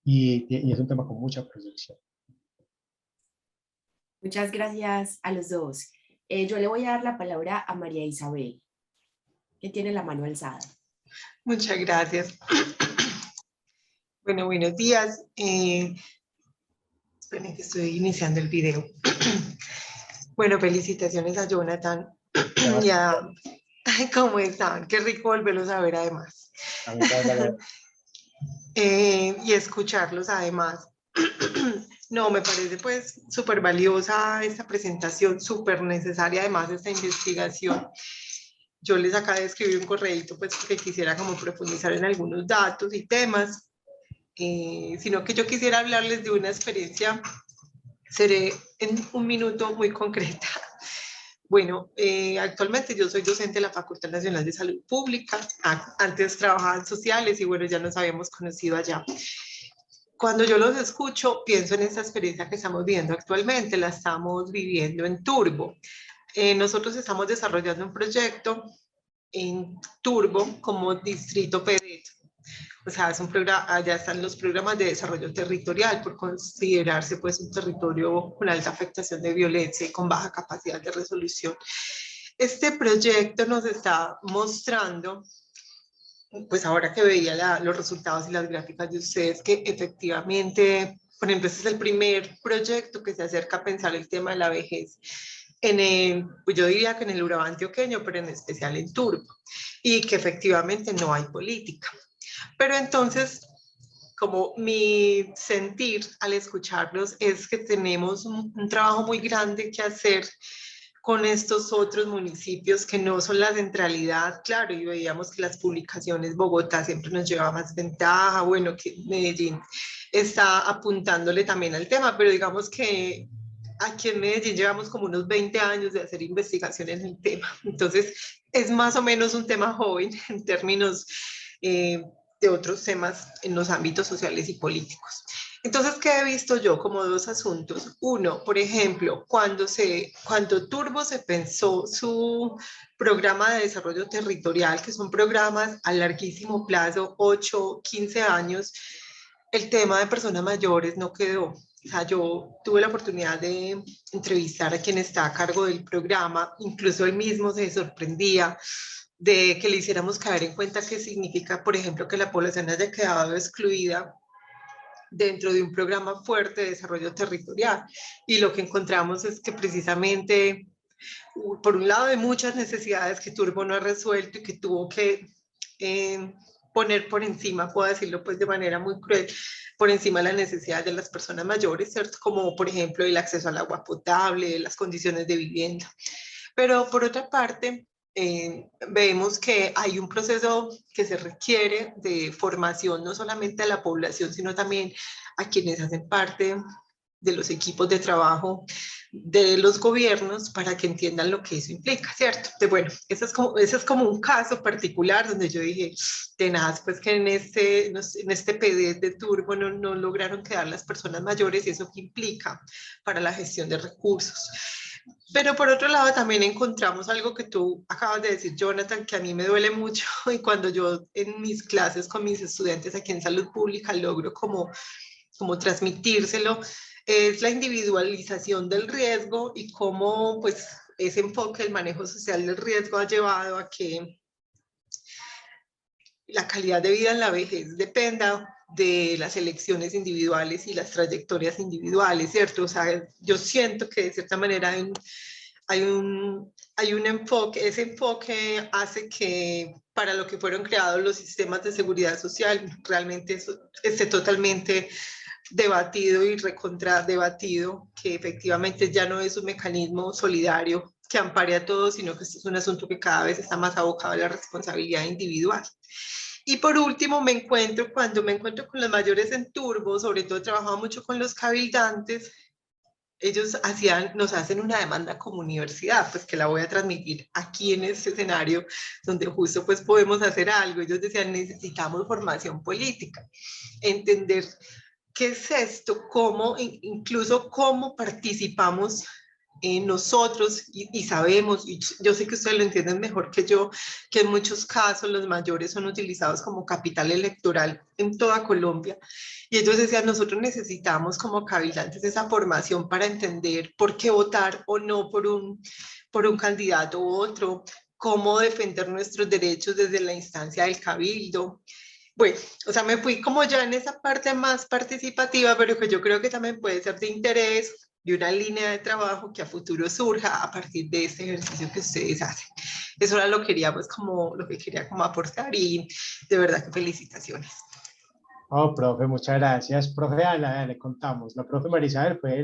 y es un tema con mucha proyección. Muchas gracias a los dos. Yo le voy a dar la palabra a María Isabel, que tiene la mano alzada. Muchas gracias. Bueno, buenos días. Esperen que estoy iniciando el video. Bueno, felicitaciones a Jonathan. Ya, ¿cómo están? Qué rico volverlos a ver además. Y escucharlos además. No, me parece pues súper valiosa esta presentación, súper necesaria además esta investigación. Yo les acabo de escribir un correíto pues porque quisiera como profundizar en algunos datos y temas, sino que yo quisiera hablarles de una experiencia, seré en un minuto muy concreta. Bueno, actualmente yo soy docente de la Facultad Nacional de Salud Pública, antes trabajaba en sociales y bueno, ya nos habíamos conocido allá. Cuando yo los escucho, pienso en esta experiencia que estamos viviendo actualmente, la estamos viviendo en Turbo. Nosotros estamos desarrollando un proyecto en Turbo como distrito PEDET. O sea, es un programa, ya están los programas de desarrollo territorial por considerarse pues un territorio con alta afectación de violencia y con baja capacidad de resolución. Este proyecto nos está mostrando, pues ahora que veía los resultados y las gráficas de ustedes, que efectivamente, por ejemplo, este es el primer proyecto que se acerca a pensar el tema de la vejez pues yo diría que en el Urabá antioqueño, pero en especial en Turbo, y que efectivamente no hay política. Pero entonces, como mi sentir al escucharlos es que tenemos un trabajo muy grande que hacer con estos otros municipios que no son la centralidad, claro, y veíamos que las publicaciones, Bogotá siempre nos lleva más ventaja, bueno, que Medellín está apuntándole también al tema, pero digamos que aquí en Medellín llevamos como unos 20 años de hacer investigación en el tema, entonces es más o menos un tema joven en términos de otros temas en los ámbitos sociales y políticos. Entonces, ¿qué he visto yo? Como dos asuntos. Uno, por ejemplo, cuando Turbo se pensó su programa de desarrollo territorial, que son programas a larguísimo plazo, 8, 15 años, el tema de personas mayores no quedó. O sea, yo tuve la oportunidad de entrevistar a quien está a cargo del programa, incluso él mismo se sorprendía de que le hiciéramos caer en cuenta qué significa, por ejemplo, que la población haya quedado excluida dentro de un programa fuerte de desarrollo territorial. Y lo que encontramos es que precisamente, por un lado, hay muchas necesidades que Turbo no ha resuelto y que tuvo que poner por encima, puedo decirlo pues de manera muy cruel, por encima de las necesidades de las personas mayores, ¿cierto? Como por ejemplo el acceso al agua potable, las condiciones de vivienda. Pero por otra parte, vemos que hay un proceso que se requiere de formación no solamente a la población, sino también a quienes hacen parte de los equipos de trabajo de los gobiernos para que entiendan lo que eso implica, ¿cierto? Entonces, bueno, ese es como un caso particular donde yo dije, tenaz, pues que en este PD de Turbo no lograron quedar las personas mayores y eso qué implica para la gestión de recursos. Pero por otro lado también encontramos algo que tú acabas de decir, Jonathan, que a mí me duele mucho y cuando yo en mis clases con mis estudiantes aquí en salud pública logro como transmitírselo, es la individualización del riesgo y cómo pues ese enfoque del manejo social del riesgo ha llevado a que la calidad de vida en la vejez dependa de las elecciones individuales y las trayectorias individuales, ¿cierto? O sea, yo siento que de cierta manera hay un enfoque, ese enfoque hace que para lo que fueron creados los sistemas de seguridad social realmente eso esté totalmente debatido y recontradebatido, que efectivamente ya no es un mecanismo solidario que ampare a todos, sino que este es un asunto que cada vez está más abocado a la responsabilidad individual. Y por último, cuando me encuentro con los mayores en Turbo, sobre todo he trabajado mucho con los cabildantes, ellos nos hacen una demanda como universidad, pues que la voy a transmitir aquí en este escenario, donde justo pues podemos hacer algo. Ellos decían, necesitamos formación política, entender qué es esto, incluso cómo participamos nosotros, y sabemos, y yo sé que ustedes lo entienden mejor que yo, que en muchos casos los mayores son utilizados como capital electoral en toda Colombia. Y ellos decían, nosotros necesitamos como cabildantes esa formación para entender por qué votar o no por un candidato u otro, cómo defender nuestros derechos desde la instancia del cabildo. Bueno, o sea, me fui como ya en esa parte más participativa, pero que yo creo que también puede ser de interés y una línea de trabajo que a futuro surja a partir de este ejercicio que ustedes hacen. Eso era lo que quería, pues, como lo que quería como aportar, y de verdad que felicitaciones. Oh, profe, muchas gracias. Profe Ana, le contamos. La profe Marisabel fue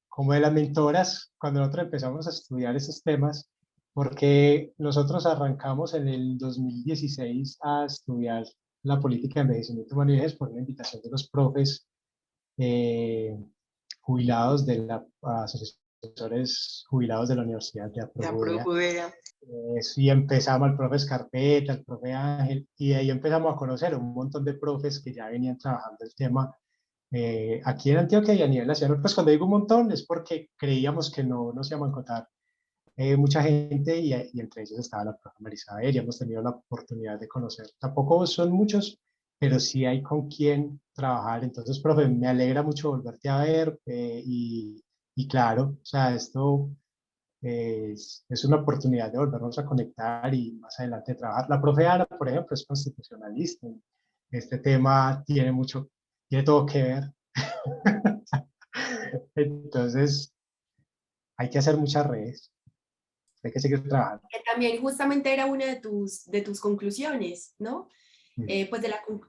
como de las mentoras cuando nosotros empezamos a estudiar esos temas, porque nosotros arrancamos en el 2016 a estudiar la política de envejecimiento humano y vejez por una invitación de los profes eh, jubilados de la asesores jubilados de la Universidad de Aprovea. Y empezamos al profe Escarpeta, al profe Ángel, y de ahí empezamos a conocer un montón de profes que ya venían trabajando el tema aquí en Antioquia y a nivel nacional. Pues cuando digo un montón es porque creíamos que no nos íbamos a encontrar mucha gente, y entre ellos estaba la profe Marisabel, y hemos tenido la oportunidad de conocer. Tampoco son muchos, pero sí hay con quien trabajar. Entonces, profe, me alegra mucho volverte a ver y claro, o sea, esto es una oportunidad de volvernos a conectar y más adelante trabajar. La profe Ana, por ejemplo, es constitucionalista. Este tema tiene todo que ver. Entonces, hay que hacer muchas redes, hay que seguir trabajando. Que también justamente era una de tus conclusiones, ¿no? Pues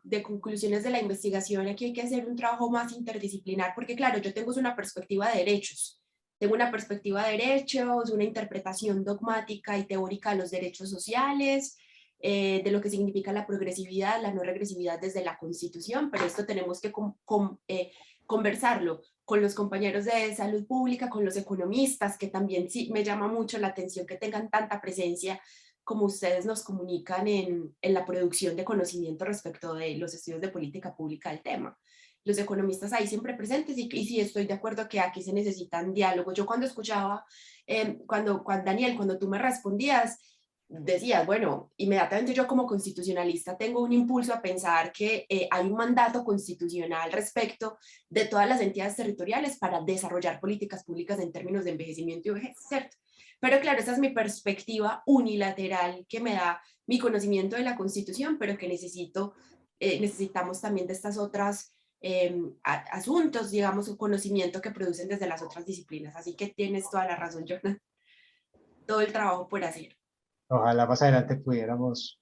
de conclusiones de la investigación, aquí hay que hacer un trabajo más interdisciplinar, porque claro, yo tengo una perspectiva de derechos, una interpretación dogmática y teórica de los derechos sociales, de lo que significa la progresividad, la no regresividad desde la Constitución, pero esto tenemos que conversarlo con los compañeros de salud pública, con los economistas, que también sí me llama mucho la atención que tengan tanta presencia como ustedes nos comunican en la producción de conocimiento respecto de los estudios de política pública del tema. Los economistas ahí siempre presentes, y sí estoy de acuerdo que aquí se necesitan diálogos. Yo cuando escuchaba, Daniel, cuando tú me respondías, decías, bueno, inmediatamente yo como constitucionalista tengo un impulso a pensar que hay un mandato constitucional respecto de todas las entidades territoriales para desarrollar políticas públicas en términos de envejecimiento y vejez, ¿cierto? Pero claro, esa es mi perspectiva unilateral que me da mi conocimiento de la Constitución, pero que necesitamos también de estas otras asuntos, digamos, un conocimiento que producen desde las otras disciplinas. Así que tienes toda la razón, Jonathan. Todo el trabajo por hacer. Ojalá más adelante pudiéramos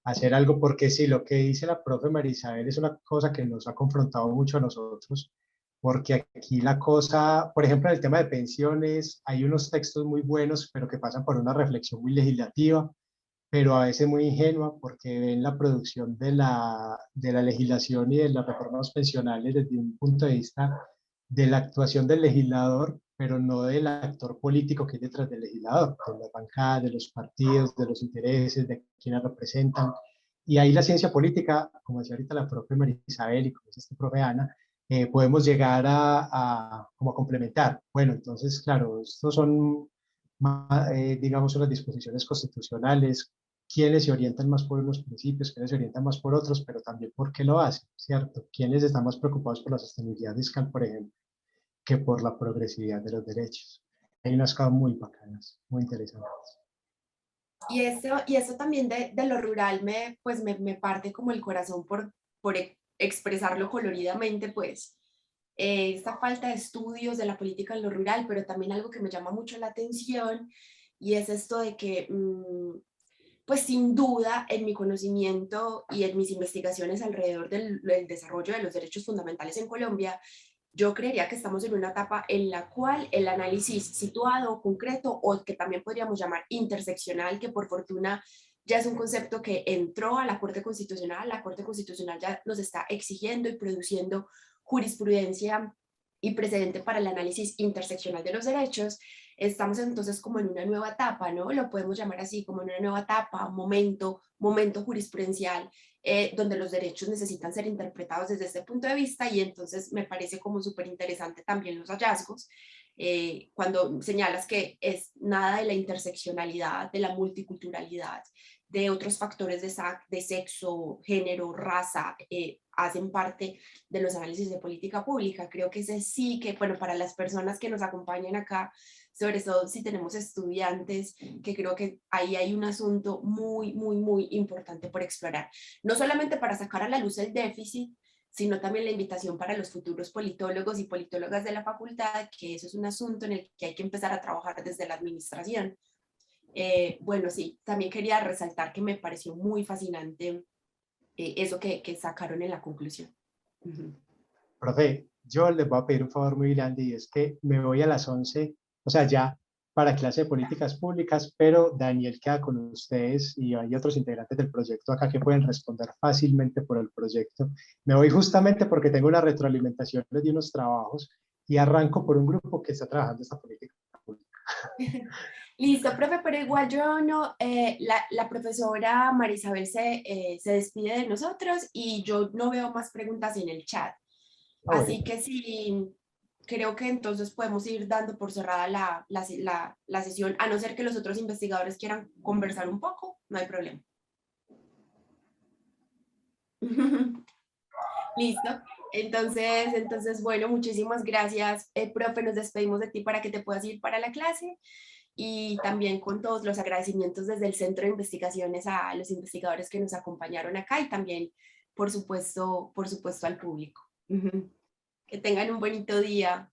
hacer algo, porque sí, lo que dice la profe Marisabel es una cosa que nos ha confrontado mucho a nosotros, porque aquí la cosa, por ejemplo, en el tema de pensiones, hay unos textos muy buenos, pero que pasan por una reflexión muy legislativa, pero a veces muy ingenua, porque ven la producción de la legislación y de las reformas pensionales desde un punto de vista de la actuación del legislador, pero no del actor político que hay detrás del legislador, de las bancadas, de los partidos, de los intereses, de quienes representan. Y ahí la ciencia política, como decía ahorita la profe María Isabel y como dice esta profe Ana, podemos llegar como a complementar. Bueno, entonces, claro, estos son, digamos, unas disposiciones constitucionales, quiénes se orientan más por unos principios, quiénes se orientan más por otros, pero también por qué lo hacen, ¿cierto? Quiénes están más preocupados por la sostenibilidad fiscal, por ejemplo, que por la progresividad de los derechos. Hay unas cosas muy bacanas, muy interesantes. Y eso también de lo rural me parte como el corazón por expresarlo coloridamente, pues esta falta de estudios de la política en lo rural, pero también algo que me llama mucho la atención, y es esto de que, pues sin duda, en mi conocimiento y en mis investigaciones alrededor del desarrollo de los derechos fundamentales en Colombia, yo creería que estamos en una etapa en la cual el análisis situado, concreto, o que también podríamos llamar interseccional, que por fortuna ya es un concepto que entró a la Corte Constitucional. La Corte Constitucional ya nos está exigiendo y produciendo jurisprudencia y precedente para el análisis interseccional de los derechos. Estamos entonces como en una nueva etapa, ¿no? Lo podemos llamar así, como en una nueva etapa, momento jurisprudencial, donde los derechos necesitan ser interpretados desde este punto de vista, y entonces me parece como súper interesante también los hallazgos cuando señalas que es nada de la interseccionalidad, de la multiculturalidad, de otros factores de sexo, género, raza, hacen parte de los análisis de política pública. Creo que ese sí que, bueno, para las personas que nos acompañan acá, sobre todo si tenemos estudiantes, que creo que ahí hay un asunto muy, muy, muy importante por explorar. No solamente para sacar a la luz el déficit, sino también la invitación para los futuros politólogos y politólogas de la facultad, que eso es un asunto en el que hay que empezar a trabajar desde la administración. Bueno, sí, también quería resaltar que me pareció muy fascinante eso que sacaron en la conclusión. Profe, yo les voy a pedir un favor muy grande y es que me voy a las 11, o sea, ya para clase de políticas públicas, pero Daniel queda con ustedes y hay otros integrantes del proyecto acá que pueden responder fácilmente por el proyecto. Me voy justamente porque tengo una retroalimentación de unos trabajos y arranco por un grupo que está trabajando esta política pública. Listo, profe, pero igual yo no, la profesora Marisabel se despide de nosotros y yo no veo más preguntas en el chat. Así que sí, creo que entonces podemos ir dando por cerrada la sesión, a no ser que los otros investigadores quieran conversar un poco, no hay problema. Listo. Entonces, bueno, muchísimas gracias, profe, nos despedimos de ti para que te puedas ir para la clase y también con todos los agradecimientos desde el Centro de Investigaciones a los investigadores que nos acompañaron acá y también, por supuesto al público. Que tengan un bonito día.